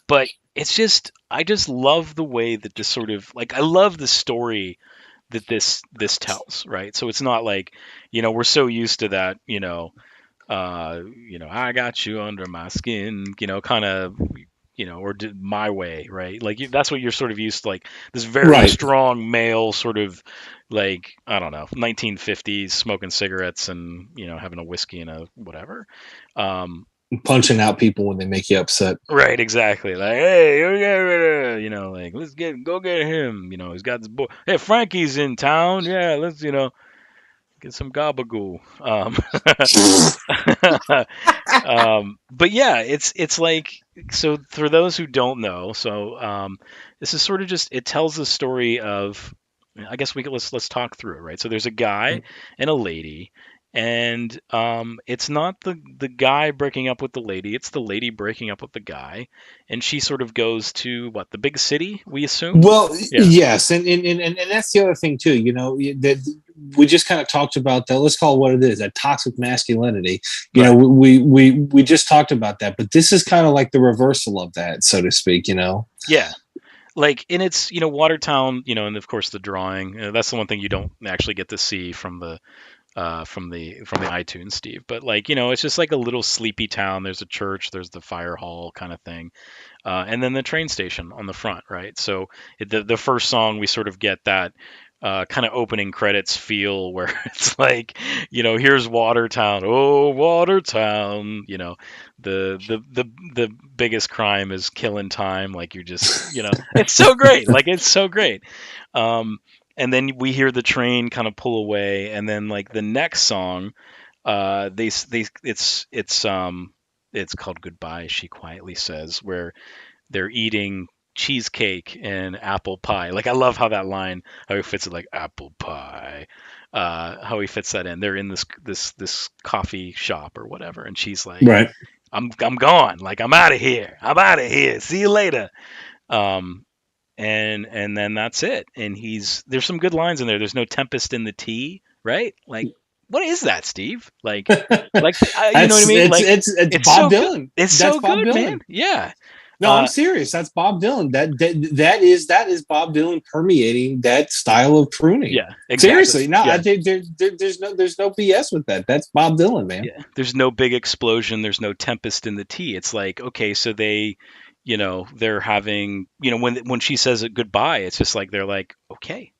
but it's just I just love the way that this sort of like I love the story that this tells, right? So it's not like, we're so used to that, I got you under my skin, kind of, or my way, right? Like that's what you're sort of used to, like this very Right. strong male sort of like, I don't know, 1950s smoking cigarettes and, having a whiskey and a whatever. Punching out people when they make you upset. Right, exactly. Like, hey, like let's go get him. He's got this boy. Hey, Frankie's in town. Yeah, let's get some gabagoo. But yeah, it's like so for those who don't know, so this is sort of just it tells the story of I guess let's talk through it, right? So there's a guy and a lady, and it's not the guy breaking up with the lady, it's the lady breaking up with the guy, and she sort of goes to what, the big city, we assume? Well, Yeah, yes, and that's the other thing too. That we just kind of talked about that. Let's call it what it is: that toxic masculinity. right. We just talked about that, but this is kind of like the reversal of that, so to speak. Yeah. Like, and it's Watertown, and of course the drawing. That's the one thing you don't actually get to see from the from the iTunes, Steve. But like, it's just like a little sleepy town. There's a church, there's the fire hall kind of thing, and then the train station on the front, right? So the first song we sort of get that kind of opening credits feel where it's like, here's Watertown. Oh, Watertown. The biggest crime is killing time. Like you're just, it's so great. Like it's so great. Um, and then we hear the train kind of pull away, and then like the next song, it's called Goodbye. She quietly says, where they're eating cheesecake and apple pie. Like I love how that line, how he fits it, like apple pie. How he fits that in. They're in this coffee shop or whatever, and she's like, Right. I'm gone. Like I'm out of here. I'm out of here. See you later. Um, and then that's it. And there's some good lines in there. There's no tempest in the tea, right? Like what is that, Steve? You know what I That's mean? Like it's it's Bob so good. Dylan. It's That's so Bob good, man. Dylan. Yeah. No, I'm Uh, serious. That's Bob Dylan. That is Bob Dylan permeating that style of crooning. yeah, exactly. Seriously, no, Yeah. there's no BS with that. That's Bob Dylan, man. Yeah. There's no big explosion. There's no tempest in the tea. It's like, okay, so they're having, when she says it goodbye, it's just like, they're like, okay,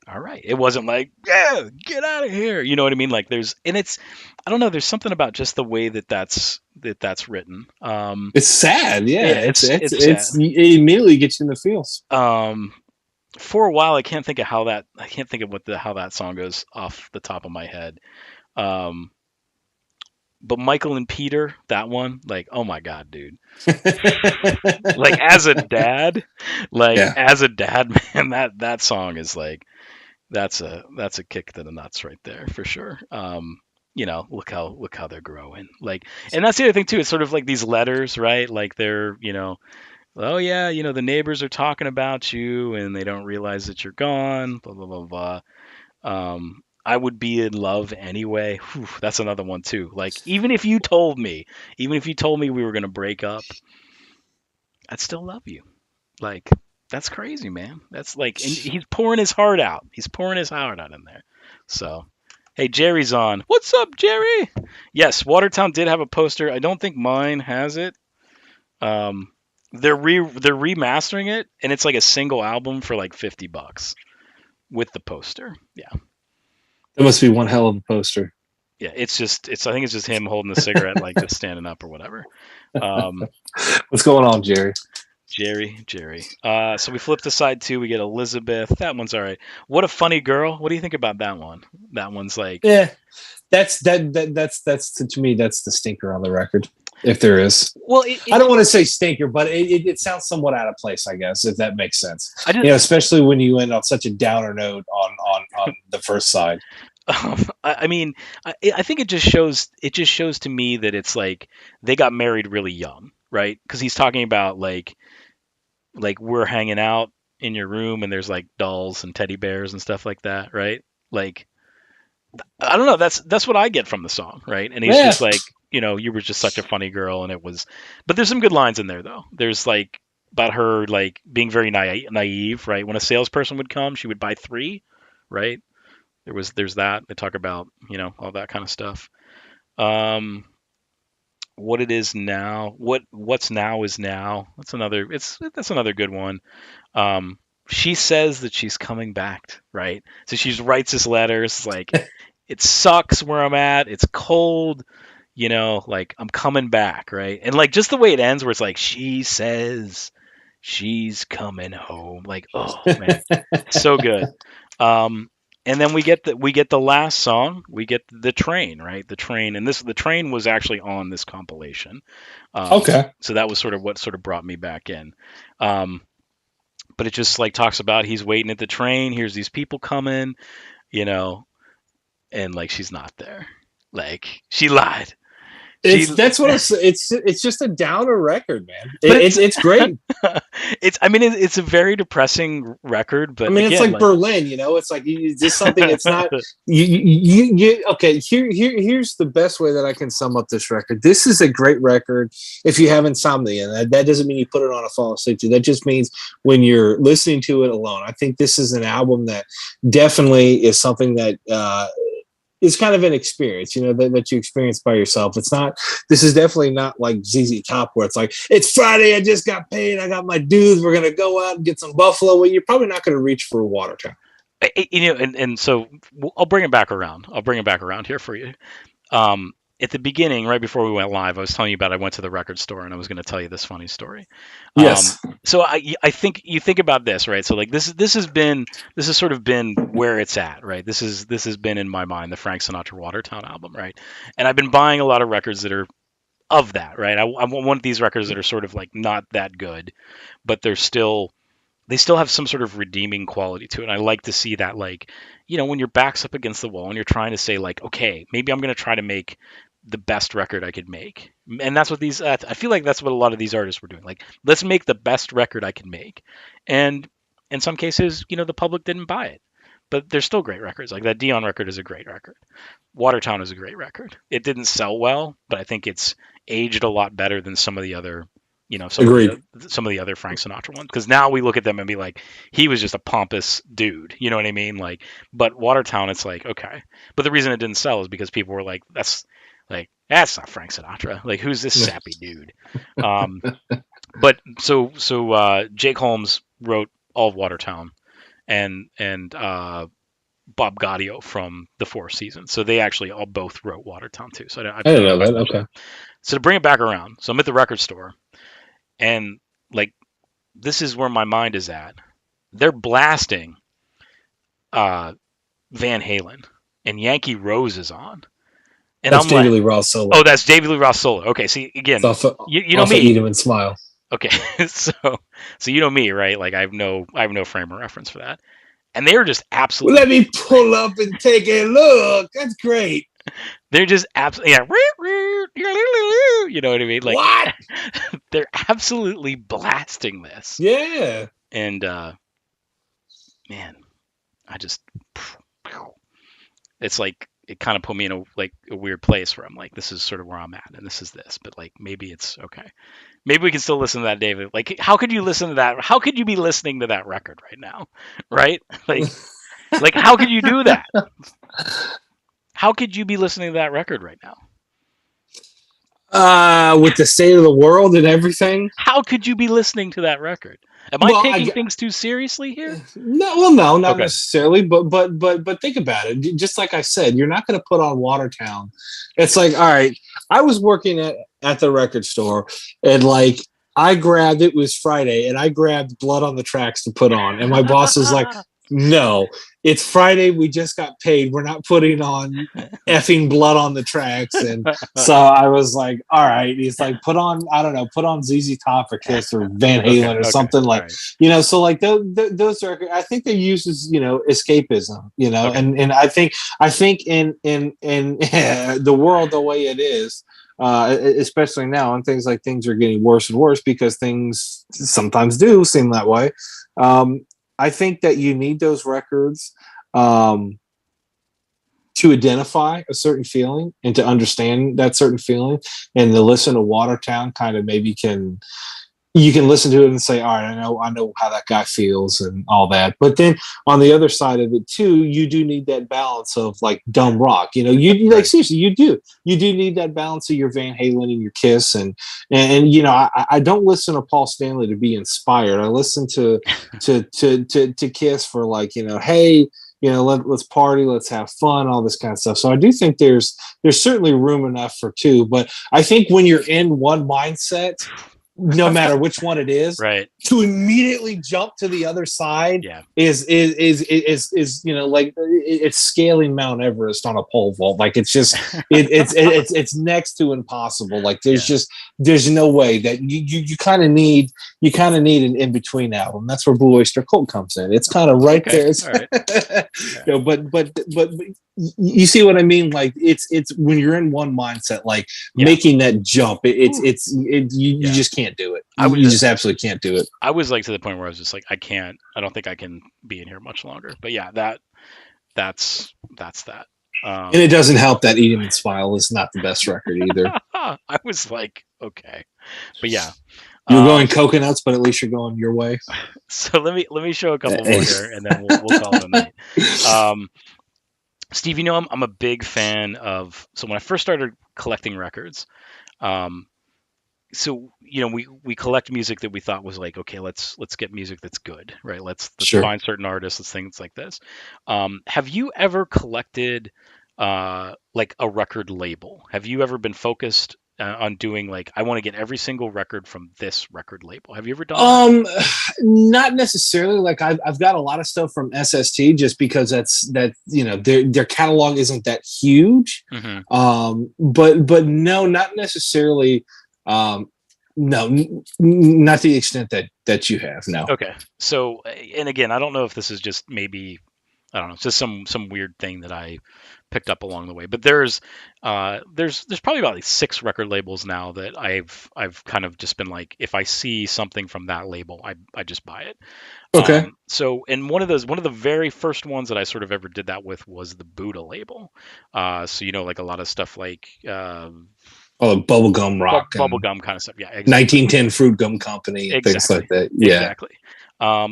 all right. It wasn't like, yeah, get out of here. You know what I mean? Like I don't know. There's something about just the way that's written. It's sad. Yeah, Yeah, it's it's it's sad. it's it immediately gets you in the feels. Um, for a while, I can't think of how that song goes off the top of my head. Um, but Michael and Peter, that one, like, oh my God, dude. Like Yeah. as a dad, man, that song is like, that's a kick to the nuts right there for sure. Look how they're growing. Like, and that's the other thing too. It's sort of like these letters, right? Like they're, oh yeah, the neighbors are talking about you and they don't realize that you're gone. Blah blah blah blah. I would be in love anyway. Whew, that's another one too. Like even if you told me we were gonna break up, I'd still love you. Like that's crazy, man. That's like, and he's pouring his heart out. He's pouring his heart out in there. So, hey, Jerry's on. What's up, Jerry? Yes, Watertown did have a poster. I don't think mine has it. Um, they're remastering it, and it's like a single album for like $50 with the poster. Yeah, That must be one hell of a poster. yeah. I think it's just him holding the cigarette, like just standing up or whatever. Um, What's going on, Jerry? Jerry. So we flip to side two. We get Elizabeth. That one's all right. What a funny girl. What do you think about that one? That one's like, Yeah, that's to me that's the stinker on the record, if there is. well, I don't want to say stinker, but it sounds somewhat out of place, I guess, if that makes sense. I just, Especially when you end on such a downer note on the first side. I mean, I think it just shows. It just shows to me that it's like they got married really young, right? Because he's talking about like we're hanging out in your room and there's like dolls and teddy bears and stuff like that, right? Like I don't know. That's what I get from the song, right? And he's Yeah, just like, you were just such a funny girl, and it was. But there's some good lines in there though. There's like about her like being very naive, right? When a salesperson would come, she would buy three, right? There's that. They talk about all that kind of stuff. Um, what it is now, what's now is now. That's another good one. She says that she's coming back, right? So she writes this letter. It's like, it sucks where I'm at. It's cold, like I'm coming back, right? And like just the way it ends, where it's like she says she's coming home. Like, oh man, so good. Um, and then we get the last song. We get the train, right? The train, and the train was actually on this compilation. okay. So that was sort of what sort of brought me back in. Um, but it just like talks about he's waiting at the train. Here's these people coming, you know, and like she's not there. Like she lied. She, That's what it's just a downer record, man. but It's great. I mean, it's a very depressing record. I But mean, it's again, like like, Berlin, it's like it's just something. It's not okay. Here's the best way that I can sum up this record. This is a great record if you have insomnia. That doesn't mean you put it on a fall asleep to. That just means when you're listening to it alone. I think this is an album that definitely is something that is kind of an experience, that you experience by yourself. This is definitely not like ZZ Top where it's like, it's Friday, I just got paid, I got my dudes, we're going to go out and get some Buffalo. Well, you're probably not going to reach for Watertown. and so I'll bring it back around. I'll bring it back around here for you. At the beginning, right before we went live, I was telling you about I went to the record store and I was going to tell you this funny story. Um, Yes. so I think you think about this, right? So like this has sort of been where it's at, right? This has been in my mind, the Frank Sinatra Watertown album, right? And I've been buying a lot of records that are of that, right? I want these records that are sort of like not that good, but they still have some sort of redeeming quality to it. And I like to see that, like, when your back's up against the wall and you're trying to say, like, okay, maybe I'm going to try to make the best record I could make. And that's what I feel like that's what a lot of these artists were doing. Like, let's make the best record I can make. And in some cases, the public didn't buy it. But they're still great records. Like that Dion record is a great record. Watertown is a great record. It didn't sell well, but I think it's aged a lot better than some of the other Agreed. some of the other Frank Sinatra ones, because now we look at them and be like, he was just a pompous dude, you know what I mean? Like, but Watertown, it's like, okay, but the reason it didn't sell is because people were that's not Frank Sinatra. Like, who's this sappy dude? Um, but Jake Holmes wrote all of Watertown, and Bob Gaudio from the Four Seasons, so they actually all both wrote Watertown too. So I I don't didn't know know if I that. mentioned Okay. that. So to bring it back around, so I'm at the record store, and like this is where my mind is at. They're blasting uh, Van Halen, and Yankee Rose is on, and That's I'm David like, Lee Roth solo. oh, that's David Lee Roth solo. Okay, see It's again, you know off of me. Eat 'Em and Smile. Okay, so you know me, right? Like I have no frame of reference for that, and they were just Well, absolutely, let me pull up and take a look. That's great. they're just absolutely, yeah, you know what I mean? Like What? they're absolutely blasting this, Yeah. and man, I just it's like it kind of put me in a weird place where I'm like, this is sort of where I'm at, and this is this, but like maybe it's okay. Maybe we can still listen to that, David. Like, how could you listen to that? How could you be listening to that record right now, right? Like how could you do that? How could you be listening to that record right now? With the state of the world and everything. How could you be listening to that record? Am I Well, taking things too seriously here? no, well, no, not Okay. necessarily, but think about it. Just like I said, you're not going to put on Watertown. It's like, all right, I was working at the record store, and like I grabbed it was Friday, and I grabbed Blood on the Tracks to put on, and my boss was like, "No, it's Friday. We just got paid. We're not putting on effing Blood on the Tracks." And so I was like, "All right." He's like, "Put on, I don't know, put on ZZ Top or Kiss or Van Okay. Halen or Okay. something All like." right. So like those are, I think they use as escapism, Okay. and I think in the world the way it is, especially now, and things are getting worse and worse because things sometimes do seem that way. I think that you need those records um, to identify a certain feeling and to understand that certain feeling, and to listen to Watertown kind of maybe can you can listen to it and say, all right, I know how that guy feels and all that. But then on the other side of it too, you do need that balance of like dumb rock. Like Right. seriously, you do need that balance of your Van Halen and your Kiss, and I don't listen to Paul Stanley to be inspired. I listen to Kiss for like hey. Let's party, let's have fun, all this kind of stuff. So I do think there's certainly room enough for two. But I think when you're in one mindset, no matter which one it is, Right. to immediately jump to the other side Yeah. is like it's scaling Mount Everest on a pole vault. Like it's just it's next to impossible. Like Yeah. there's no way that you kind of need an in between album. That's where Blue Oyster Cult comes in. It's kind of right Okay. there. It's, All right. Yeah. but you see what I mean? Like it's when you're in one mindset, like Yeah. making that jump, Whew. you Yeah. just can't do it. I You was just absolutely can't do it. I was like to the point where I was just like, I can't. I don't think I can be in here much longer. But yeah, that's that. And it doesn't help that Eat 'Em and Smile is not the best record either. I was like, okay, but yeah. You're going Um, coconuts, but at least you're going your way. so let me show a couple more here, and then we'll call it a night. Um, Steve, I'm a big fan of. So when I first started collecting records, um, so we collect music that we thought was like, okay, let's get music that's good, right? Let's Sure. find certain artists, let's things like this. Have you ever collected like a record label? Have you ever been focused on doing like, I want to get every single record from this record label? Have you ever done that? Um, Not necessarily. Like I've got a lot of stuff from SST just because their catalog isn't that huge. Hmm. But no, not necessarily. Um, no, not to the extent that you have. No. Okay. So, and again, I don't know if this is just maybe, I don't know, it's just some weird thing that I picked up along the way. But there's probably about like six record labels now that I've kind of just been like, if I see something from that label, I just buy it. Okay. So, and one of the very first ones that I sort of ever did that with was the Buddha label. So like a lot of stuff like Oh, bubblegum rock and bubblegum kind of stuff. Yeah, exactly. 1910 Fruit Gum Company and things Exactly. like that. Yeah. Exactly.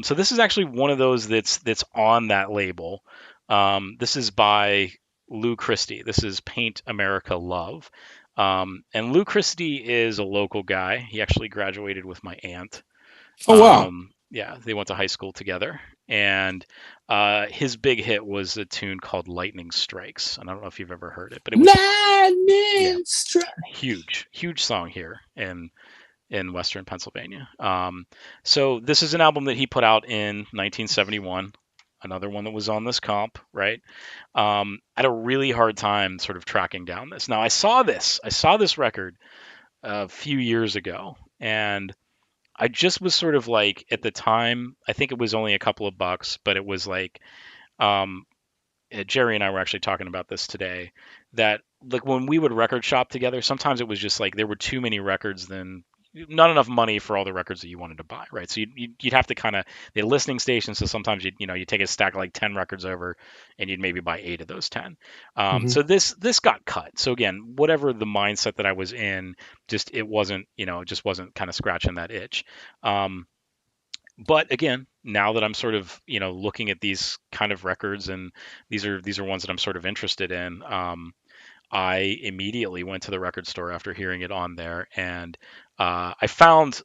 So this is actually one of those that's on that label. This is by Lou Christie. This is Paint America Love. And Lou Christie is a local guy. He actually graduated with my aunt. Oh wow. Yeah, they went to high school together. And his big hit was a tune called Lightning Strikes. And I don't know if you've ever heard it, but it was, yeah, Lightning strike. huge song here. And in Western Pennsylvania. So this is an album that he put out in 1971. Another one that was on this comp, right? I had a really hard time sort of tracking down this. Now I saw this record a few years ago, and I just was sort of like, at the time, I think it was only a couple of bucks, but it was like, um, Jerry and I were actually talking about this today. That like when we would record shop together, sometimes it was just like there were too many records, than not enough money for all the records that you wanted to buy, right? So you'd have to kind of, the listening stations. So sometimes you take a stack of like 10 records over, and you'd maybe buy eight of those 10. Mhm. So this got cut. So again, whatever the mindset that I was in, just it wasn't, it just wasn't kind of scratching that itch. Um, but again, now that I'm sort of looking at these kind of records, and these are ones that I'm sort of interested in, I immediately went to the record store after hearing it on there, and I found,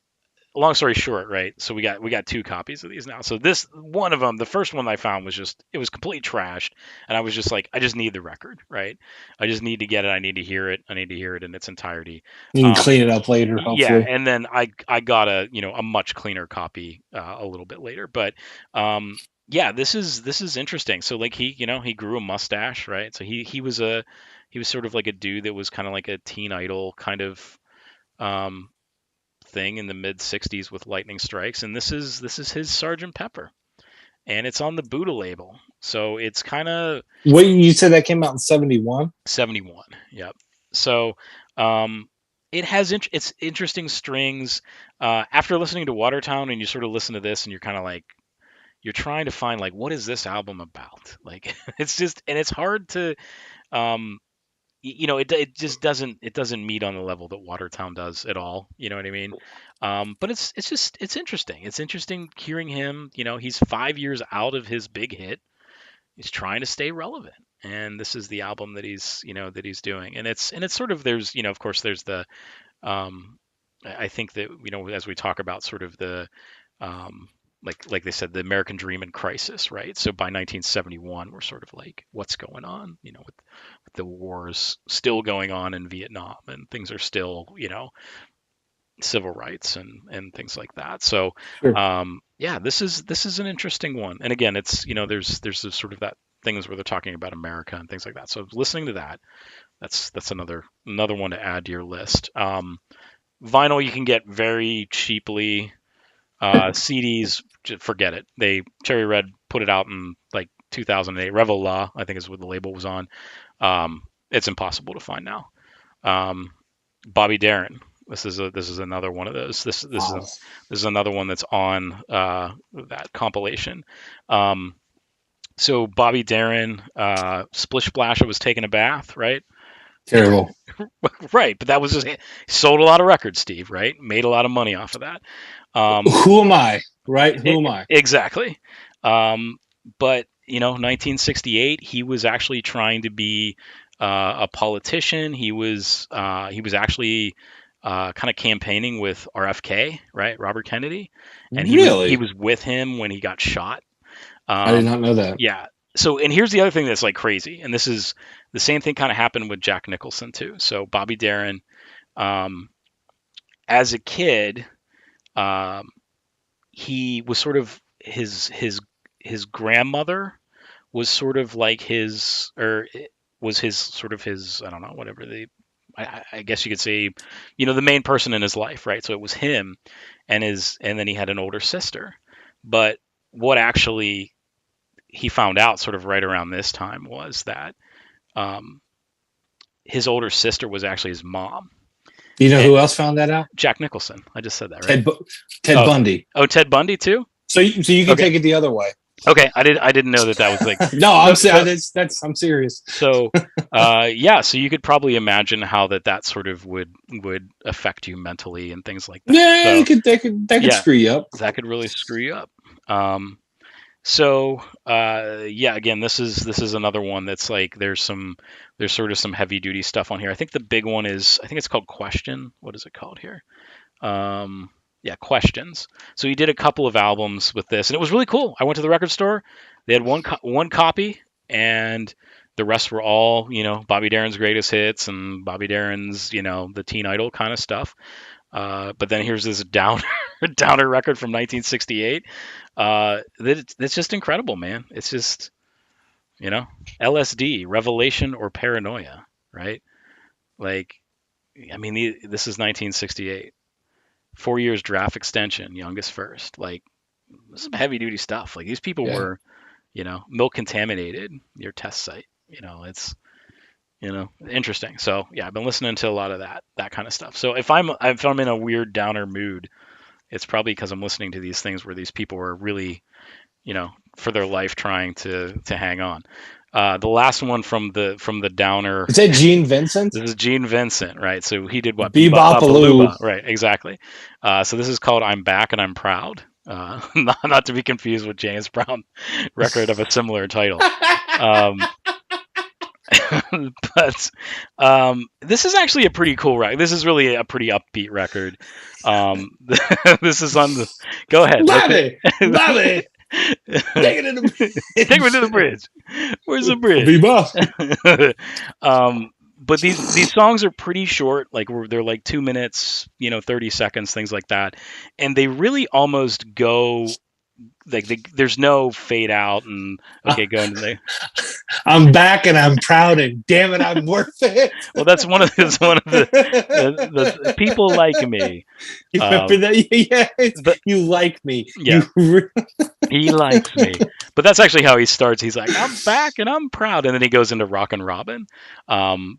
long story short, right? So we got two copies of these now. So this one of them, the first one I found was just, it was complete trashed, and I was just like, I just need the record, right? I just need to get it. I need to hear it. I need to hear it in its entirety. You can Um, clean it up later, yeah, hopefully. and then I got a much cleaner copy a little bit later, but um, yeah, this is interesting. So like he grew a mustache, right? So he was sort of like a dude that was kind of like a teen idol kind of um, thing in the mid '60s with lightning strikes, and this is his Sergeant Pepper, and it's on the Buddha label, so it's kind of What you said that came out in 71? '71. Yep. So um, it's interesting strings. After listening to Watertown, and you sort of listen to this, and you're kind of like, you're trying to find like, what is this album about? Like it's just, and it's hard to um, it just doesn't meet on the level that Watertown does at all. You know what I mean? But it's interesting. It's interesting hearing him. He's 5 years out of his big hit. He's trying to stay relevant, and this is the album that he's doing. And it's sort of, there's of course there's the I think that as we talk about sort of the um, like they said, the American Dream in crisis, right? So by 1971, we're sort of like, what's going on? With the wars still going on in Vietnam, and things are still, civil rights and things like that. So, Sure. yeah, this is an interesting one. And again, it's there's this sort of that things where they're talking about America and things like that. So listening to that, that's another one to add to your list. Vinyl you can get very cheaply. CDs, forget it. Cherry Red put it out in like 2008. Revel La, I think is what the label was on. It's impossible to find now. Um, Bobby Darin. This is another one of those. Wow. This is another one that's on that compilation. Um, so Bobby Darin, Splish Splash, was taking a bath, right? Terrible. Right, but that was just, he sold a lot of records, Steve. Right, made a lot of money off of that. Um, Who am I? Right? Who am I? exactly. Um, but 1968, he was actually trying to be a politician. He was actually kind of campaigning with RFK, right, Robert Kennedy, and he Really? was with him when he got shot. I did Um, not know that. yeah. So, and here's the other thing that's like crazy, and this is the same thing kind of happened with Jack Nicholson too. So Bobby Darin, um, as a kid, um, he was sort of his grandmother was sort of like his, or was his sort of his, I don't know, whatever the, I guess you could say, the main person in his life, right? So it was him and then he had an older sister. But what actually he found out sort of right around this time was that um, his older sister was actually his mom. Do you know And who else found that out? Jack Nicholson. I just said that, right? Ted Ted Oh, Bundy. oh, Ted Bundy too. So you can Okay, take it the other way. okay. I didn't know that was like No, so I'm serious. so. Yeah, so you could probably imagine how that sort of would affect you mentally and things like that. Yeah, So that could yeah, screw you up. that could really screw you up. Um, So yeah, again, this is another one that's like there's sort of some heavy duty stuff on here. I think the big one is I think it's called Question. What is it called here? Um, yeah, Questions. So he did a couple of albums with this, and it was really cool. I went to the record store. They had one copy, and the rest were all Bobby Darin's greatest hits and Bobby Darin's the Teen Idol kind of stuff. But then here's this downer record from 1968. That's just incredible, man. It's just you know LSD, revelation or paranoia, right? Like, I mean, this is 1968. 4 years draft extension, youngest first. Like, this is some heavy duty stuff. Like, these people Yeah. were, milk contaminated. Your test site. It's interesting. So yeah, I've been listening to a lot of that kind of stuff. So if I'm in a weird downer mood, it's probably because I'm listening to these things where these people are really, for their life trying to hang on. The last one from the downer. Is that Gene Vincent? This is Gene Vincent, right? So he did what? Bebop Bebopaloo. Baluba, right? Exactly. So this is called "I'm Back and I'm Proud," not to be confused with James Brown record of a similar title. Um, but this is actually a pretty cool record. This is really a pretty upbeat record. Um, this is on the. Go ahead. Bobby, Bobby, take it to Take me to the the bridge. Where's the bridge? Bebop. But these songs are pretty short. Like they're like 2 minutes, 30 seconds, things like that, and they really almost go like there's no fade out and okay, go into the. I'm back and I'm proud and damn it, I'm worth it. Well, that's one of the people like me. You Um, remember that? Yeah, the, you like me. yeah, he likes me. But that's actually how he starts. He's like, "I'm back and I'm proud," and then he goes into Rockin' Robin.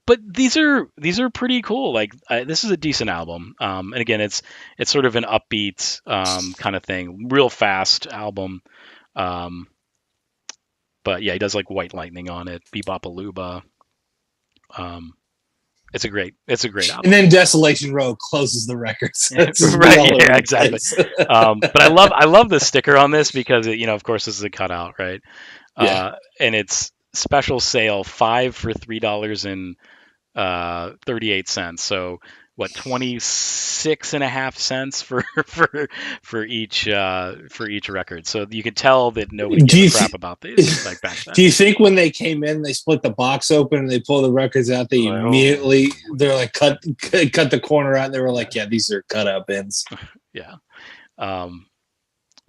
But these are pretty cool. Like this is a decent album. And again, it's sort of an upbeat kind of thing, real fast album. Um, but yeah, he does like White Lightning on it, Bebop Aluba. Um, it's a great And album. then Desolation Row closes the record. So it's just Right, all over yeah, the exactly. place. But I love the sticker on this because of course this is a cutout, right? Yeah. And it's special sale 5 for $3.38. So what, 26.5 cents for each record. So you could tell that nobody Do gave a you crap about these like back then. do you think when they came in, they split the box open and they pull the records out, they Oh, immediately they're like cut the corner out and they were like, yeah, these are cutout bins. yeah. Um,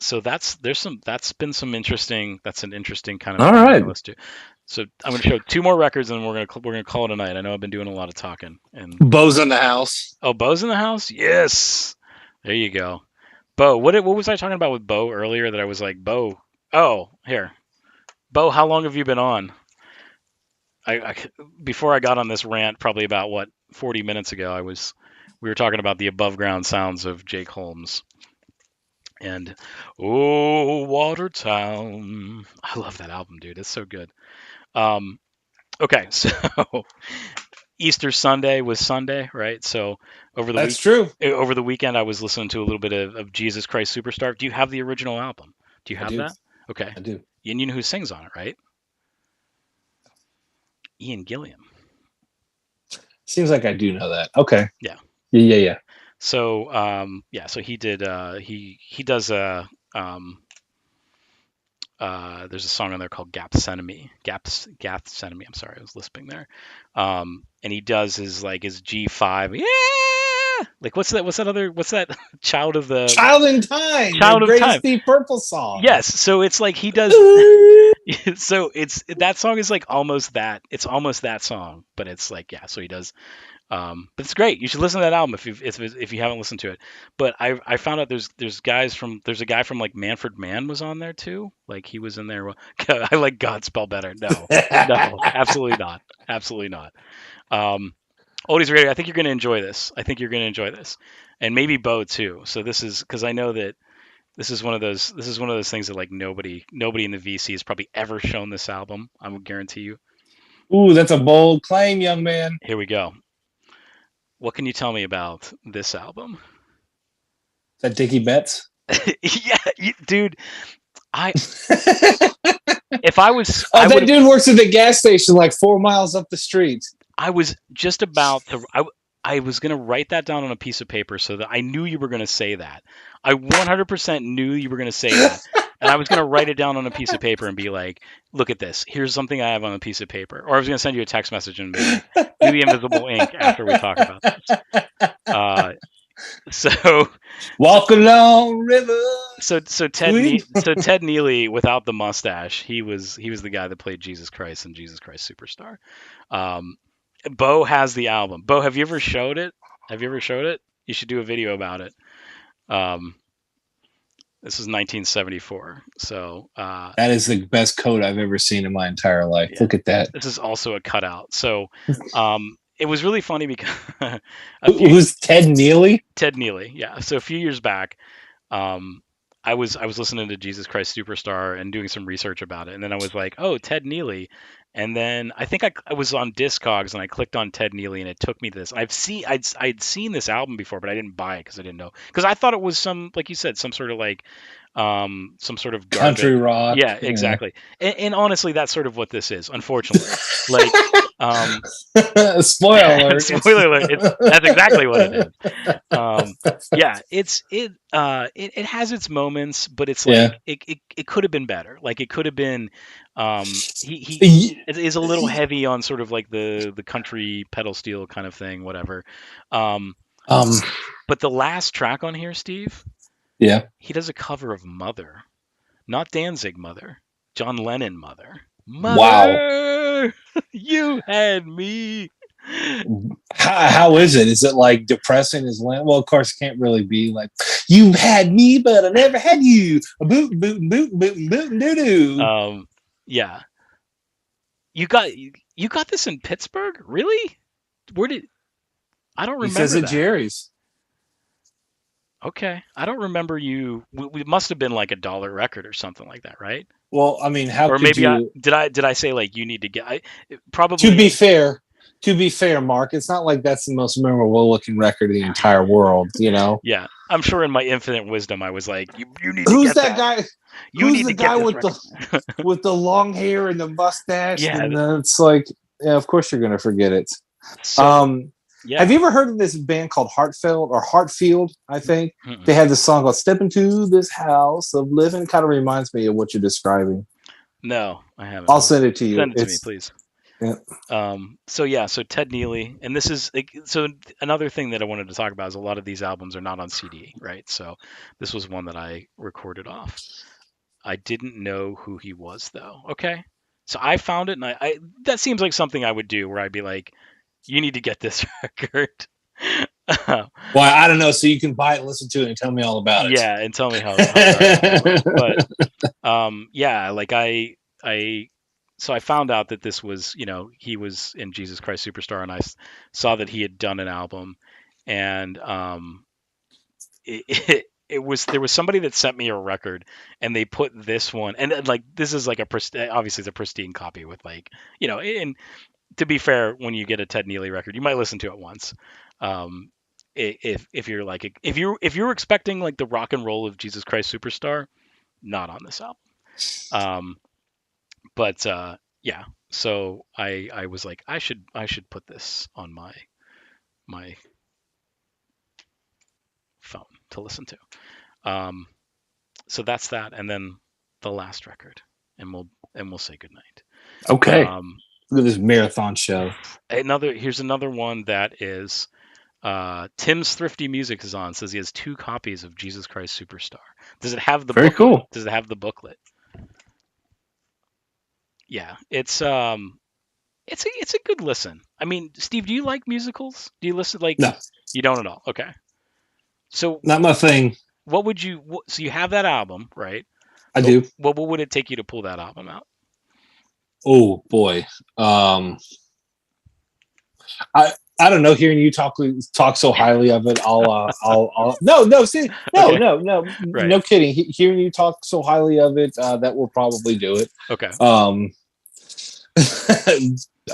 so that's an interesting kind of All thing right. to listen to. So I'm going to show two more records and we're gonna call it a night. I know I've been doing a lot of talking. And Bo's in the house. oh, Bo's in the house. Yes, there you go. Bo, what was I talking about with Bo earlier that I was like, Bo? Oh, here, Bo. How long have you been on? I before I got on this rant, probably about 40 minutes ago, we were talking about the above ground sounds of Jake Holmes and oh, Watertown. I love that album, dude. It's so good. Um, okay, so Easter Sunday was Sunday, right? So over the That's week true. over the weekend, I was listening to a little bit of Jesus Christ Superstar. Do you have the original album? Do you I have do. that? Okay. I do. And you know who sings on it, right? Ian Gilliam. Seems like I do know that. Okay. Yeah. Yeah. So yeah, so he did he does a there's a song on there called Gethsemane. I'm sorry, I was lisping there. And he does his like his G5. Yeah. Like what's that child of the Child in Time, the child of time. greatest Deep Purple song. Yes, so it's like he does Ooh. so it's that song is like almost that. It's almost that song, but it's like yeah, so he does but it's great. You should listen to that album if you haven't listened to it. But I found out there's a guy from like Manfred Mann was on there too. Like he was in there. I like Godspell better. No, no, absolutely not, absolutely not. Um, Oldies Radio. I think you're going to enjoy this. I think you're going to enjoy this, and maybe Bo too. So this is because I know that this is one of those things that like nobody in the VC has probably ever shown this album. I will guarantee you. Ooh, that's a bold claim, young man. Here we go. What can you tell me about this album? Is that Dickie Betts? Yeah, dude. I Oh, if I was I would that have dude works at the gas station like 4 miles up the street. I was just about to I was gonna write that down on a piece of paper so that I knew you were gonna say that. I 100% knew you were gonna say that, and I was gonna write it down on a piece of paper and be like, "Look at this. Here's something I have on a piece of paper." Or I was gonna send you a text message and be like, "Do the invisible ink after we talk about this." Uh, so Walk along river. So Ted Neely without the mustache, he was the guy that played Jesus Christ in Jesus Christ Superstar. Um, Bo has the album. Bo, have you ever showed it? Have you ever showed it? You should do a video about it. Um, this is 1974. So That is the best coat I've ever seen in my entire life. yeah, Look at that. this is also a cutout. So it was really funny because a few Who's Ted Neely? Ted Neely, yeah. So a few years back, um, I was listening to Jesus Christ Superstar and doing some research about it, and then I was like, oh, Ted Neely, and then I think I was on Discogs and I clicked on Ted Neely and it took me to this. I'd seen this album before, but I didn't buy it because I didn't know because I thought it was some like you said some sort of like some sort of garbage. Country rock. Yeah, Yeah. exactly. And honestly, that's sort of what this is. Unfortunately, like um, Spoiler alert. spoiler alert, that's exactly what it is. Yeah, it has its moments, but it's Yeah. like it could have been better. Like it could have been he Y- it is a little heavy on sort of like the country pedal steel kind of thing, whatever. Um, Um. but the last track on here, Steve, Yeah. he does a cover of Mother, not Danzig Mother, John Lennon Mother. Wow. Mother, you had me. How is it? Is it like depressing as well? Well, of course, it can't really be like you had me, but I never had you. A boot, boot, boot, boot, boot, doo doo. Yeah, you got this in Pittsburgh? Really? Where did I don't He says remember at that. Jerry's. Okay. I don't remember you we must have been like a dollar record or something like that, right? Well, I mean, how Or could maybe I you? did I say like you need to get I To probably be fair, to be fair, Mark, it's not like that's the most memorable looking record in the entire world. You know, yeah. I'm sure in my infinite wisdom I was like you need to who's get that that. guy? You Who's need the to get guy this with record. the long hair and the mustache? Yeah. And it's like, yeah, of course you're gonna forget it. So, Um, have yeah. you ever heard of this band called Heartfelt or Heartfield? I think Mm-mm. they had this song called "Step Into This House of Living." Kind of reminds me of what you're describing. No, I haven't. I'll Well, send it to you. send it to me, It's please. yeah. So yeah, so Ted Neely, and this is like, so another thing that I wanted to talk about is a lot of these albums are not on CD, right? So this was one that I recorded off. I didn't know who he was though. Okay, so I found it, and I that seems like something I would do, where I'd be like, "You need to get this record." Well, I don't know. So you can buy it, and listen to it, and tell me all about Yeah, and tell me how garbage I was. But it. yeah, like I so I found out that this was, he was in Jesus Christ Superstar, and saw that he had done an album, and it was there was somebody that sent me a record, and they put this one, and like this is like obviously it's a pristine copy with like, and to be fair, when you get a Ted Neely record, you might listen to it once. Um, if you're like if you're expecting like the rock and roll of Jesus Christ Superstar, not on this album. Um, but yeah, so I was like I should put this on my phone to listen to. Um, so that's that, and then the last record, and we'll say goodnight. Okay. Um, Look at this marathon show. here's another one that is Tim's Thrifty Music is on. Says he has 2 copies of Jesus Christ Superstar. Does it have the Very booklet? cool. Does it have the booklet? Yeah, it's a good listen. I mean, Steve, do you like musicals? Do you listen like No, you don't at all? Okay. So not my thing. what would you? So you have that album, right? I But do. what would it take you to pull that album out? Oh boy. I I don't know. Hearing you talk so highly of it, I'll no see Okay. Right. no kidding. Hearing you talk so highly of it, that will probably do it. Okay. Um,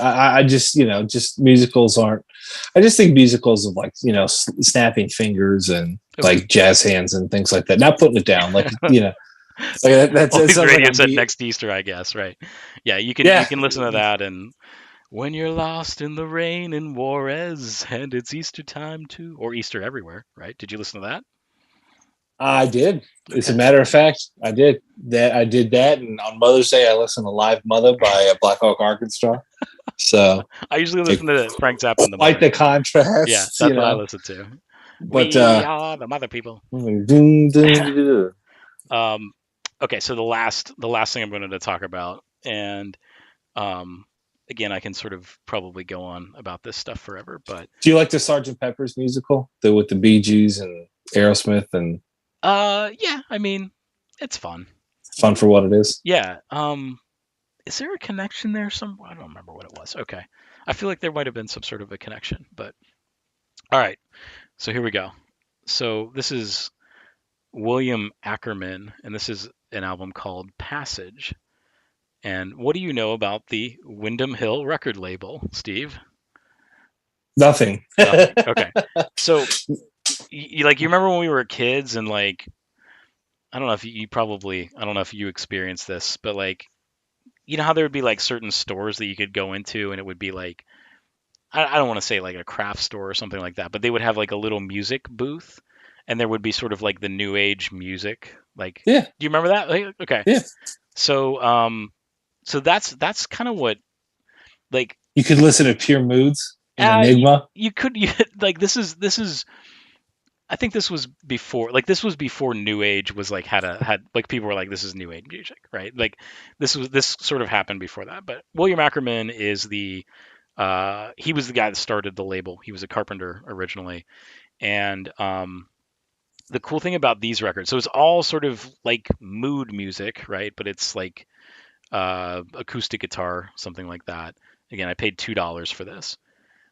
I just just musicals aren't. I just think musicals of like snapping fingers and Okay. like jazz hands and things like that. Not putting it down, like like All that these sounds like radio I'm set being next Easter, I guess. Right. Yeah, you yeah. can listen to that and when you're lost in the rain in Juarez and it's Easter time too, or Easter everywhere, right? Did you listen to that? I did. As a Okay. matter of fact, I did that. I did that, and on Mother's Day, I listened to "Live Mother" by Black Hawk Arkansas. So, I usually like, listen to Frank Zappa and the quite Mothers. the Yeah, contrast, that's what I listen to. But We are the mother people. dun, dun, dun. um, okay, so the last thing I'm going to talk about, and um, again, I can sort of probably go on about this stuff forever, but Do you like the Sergeant Pepper's musical, with the Bee Gees and Aerosmith, and yeah, I mean, it's fun. fun for what it is? Yeah. Is there a connection there? I don't remember what it was. Okay, I feel like there might have been some sort of a connection, but all right. So here we go. So this is William Ackerman, and this is an album called Passage. And what do you know about the Windham Hill record label, Steve? Nothing. Nothing. Okay. So you remember when we were kids and like I don't know if you probably I don't know if you experienced this, but like you know how there would be like certain stores that you could go into and it would be like I don't want to say like a craft store or something like that, but they would have like a little music booth and there would be sort of like the new age music. Like, Yeah, do you remember that? Like, okay. yeah. So so that's kind of what like You could listen to Pure Moods and you, Enigma. you could like this is I think this was before new age was like had like people were like this is new age music, right? Like this sort of happened before that. But William Ackerman is the he was the guy that started the label. He was a carpenter originally, and the cool thing about these records, so it's all sort of like mood music, right? But it's like acoustic guitar, something like that. Again, I paid $2 for this.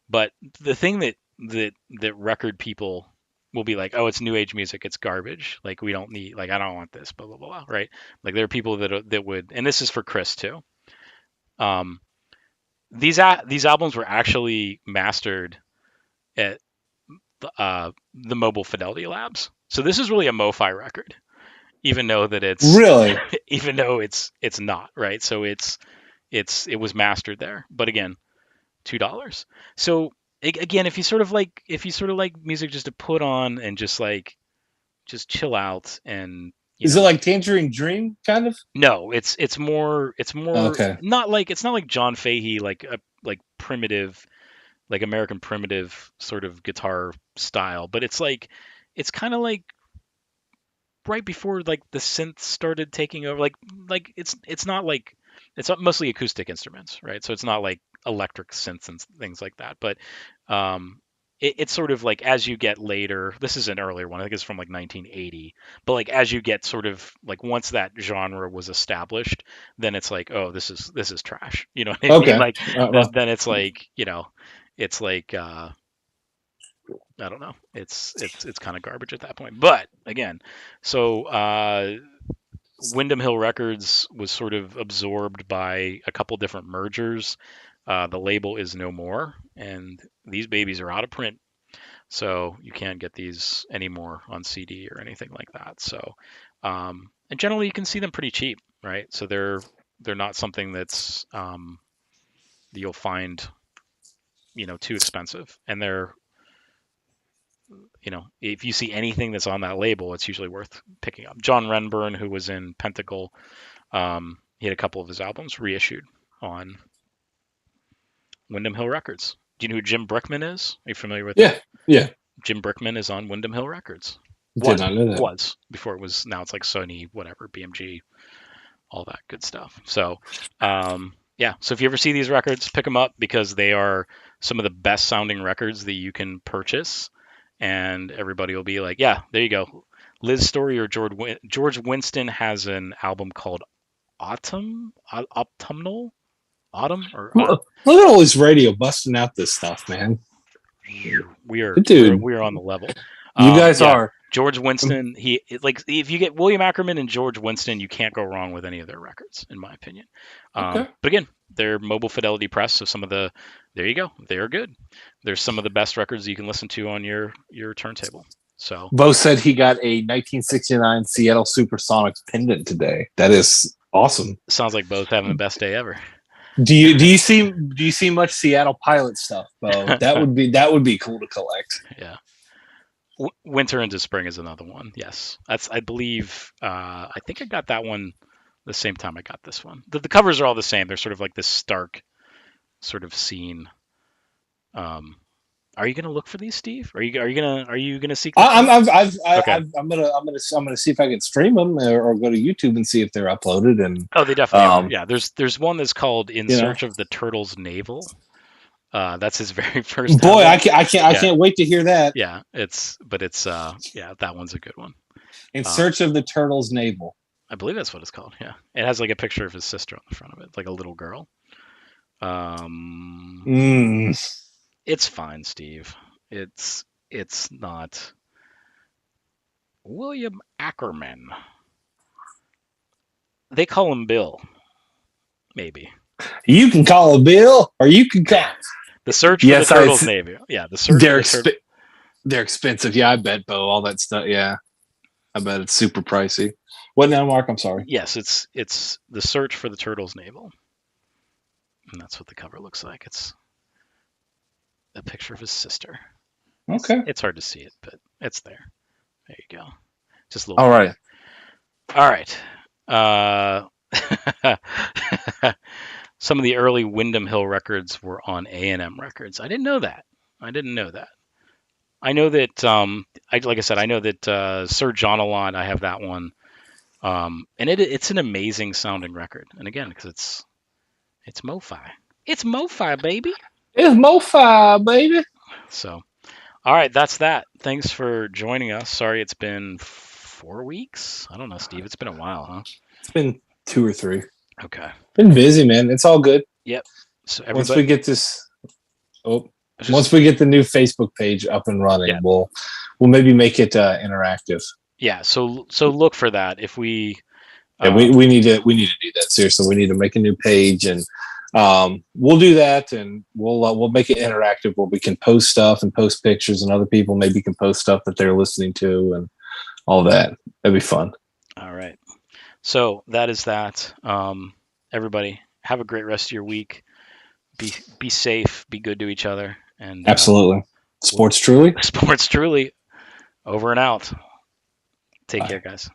But the thing that record people will be like, oh, it's new age music, it's garbage. Like we don't need, like I don't want this, blah blah blah, right? Like there are people that would, and this is for Chris too. Um, these albums were actually mastered at the Mobile Fidelity Labs. So this is really a MoFi record, even though that it's Really? even though it's not right. So it was mastered there. But again, $2. So again, if you sort of like music just to put on and just chill out and Is it like Tangerine Dream kind of? no, it's more Okay. not like it's not like John Fahey like a like primitive like American primitive sort of guitar style, but it's kind of like right before like the synth started taking over it's not like it's not mostly acoustic instruments, right? So it's not like electric synths and things like that, but um it's sort of like as you get later, this is an earlier one, I think it's from like 1980, but like as you get sort of like once that genre was established, then it's like, oh, this is trash, you know what I mean? Okay. Like Well, then it's like, it's like I don't know. It's kind of garbage at that point. But again, so Windham Hill Records was sort of absorbed by a couple different mergers. The label is no more, and these babies are out of print, so you can't get these anymore on CD or anything like that. So, and generally you can see them pretty cheap, right? So they're not something that's that you'll find too expensive, and they're if you see anything that's on that label, it's usually worth picking up. John Renburn, who was in Pentacle, he had a couple of his albums reissued on Windham Hill Records. Do you know who Jim Brickman is? Are you familiar with Yeah, that? yeah. Jim Brickman is on Windham Hill Records. Did not know that. Was before it was. Now it's like Sony, whatever, BMG, all that good stuff. So, yeah. So if you ever see these records, pick them up because they are some of the best sounding records that you can purchase, and everybody will be like, "Yeah, there you go." Liz Story or George Winston has an album called Autumn or Look at all this radio busting out this stuff, man. we are Dude, we are on the level. you guys Yeah, are. George Winston. Like if you get William Ackerman and George Winston, you can't go wrong with any of their records, in my opinion. Okay. But again, they're Mobile Fidelity Press, so there you go, they are good. There's some of the best records you can listen to on your turntable. So Bo said he got a 1969 Seattle Supersonics pendant today. That is awesome. sounds like both having the best day ever. Do you see much Seattle Pilot stuff, Bo? That would be cool to collect. Yeah. Winter into Spring is another one. Yes, I believe. I think I got that one the same time I got this one. The covers are all the same. They're sort of like this stark sort of scene. Are you gonna look for these, Steve? Are you gonna seek? I'm Okay. gonna see if I can stream them or go to YouTube and see if they're uploaded. And Oh, they definitely are. Yeah, there's one that's called "In you know. Search of the Turtle's Navel." That's his very first Boy, album. I can't wait to hear that. Yeah, it's that one's a good one. In Search of the Turtle's Navel. I believe that's what it's called. Yeah, it has like a picture of his sister on the front of it, like a little girl. It's fine, Steve. It's not William Ackerman. They call him Bill. Maybe. You can call a Bill, or you can call The Search for the Turtle's Navel. Yeah, the Search for the Turtle. They're expensive. Yeah, I bet, Bo. All that stuff. Yeah, I bet it's super pricey. What now, Mark? I'm sorry. Yes, it's the Search for the Turtle's Navel, and that's what the cover looks like. It's a picture of his sister. Okay. It's hard to see it, but it's there. There you go. Just a little. All right. All right. Some of the early Windham Hill records were on A&M Records. I didn't know that. I know that, like I said, I know that Sir John a lot. I have that one, and it's an amazing sounding record. And again, because it's MoFi. It's MoFi, baby. It's MoFi, baby. So, all right, that's that. Thanks for joining us. Sorry, it's been 4 weeks. I don't know, Steve. It's been a while, huh? It's been 2 or 3. Okay. Been busy, man. It's all good. Yep. So once we get this, once we get the new Facebook page up and running, yeah, we'll maybe make it interactive. Yeah. So look for that. If we, we need to do that. Seriously, we need to make a new page, and we'll do that, and we'll make it interactive where we can post stuff and post pictures, and other people maybe can post stuff that they're listening to and all that. That'd be fun. All right. So that is that. Everybody, have a great rest of your week. Be safe. Be good to each other. And absolutely. Sports truly. Sports truly. Over and out. Take care, guys.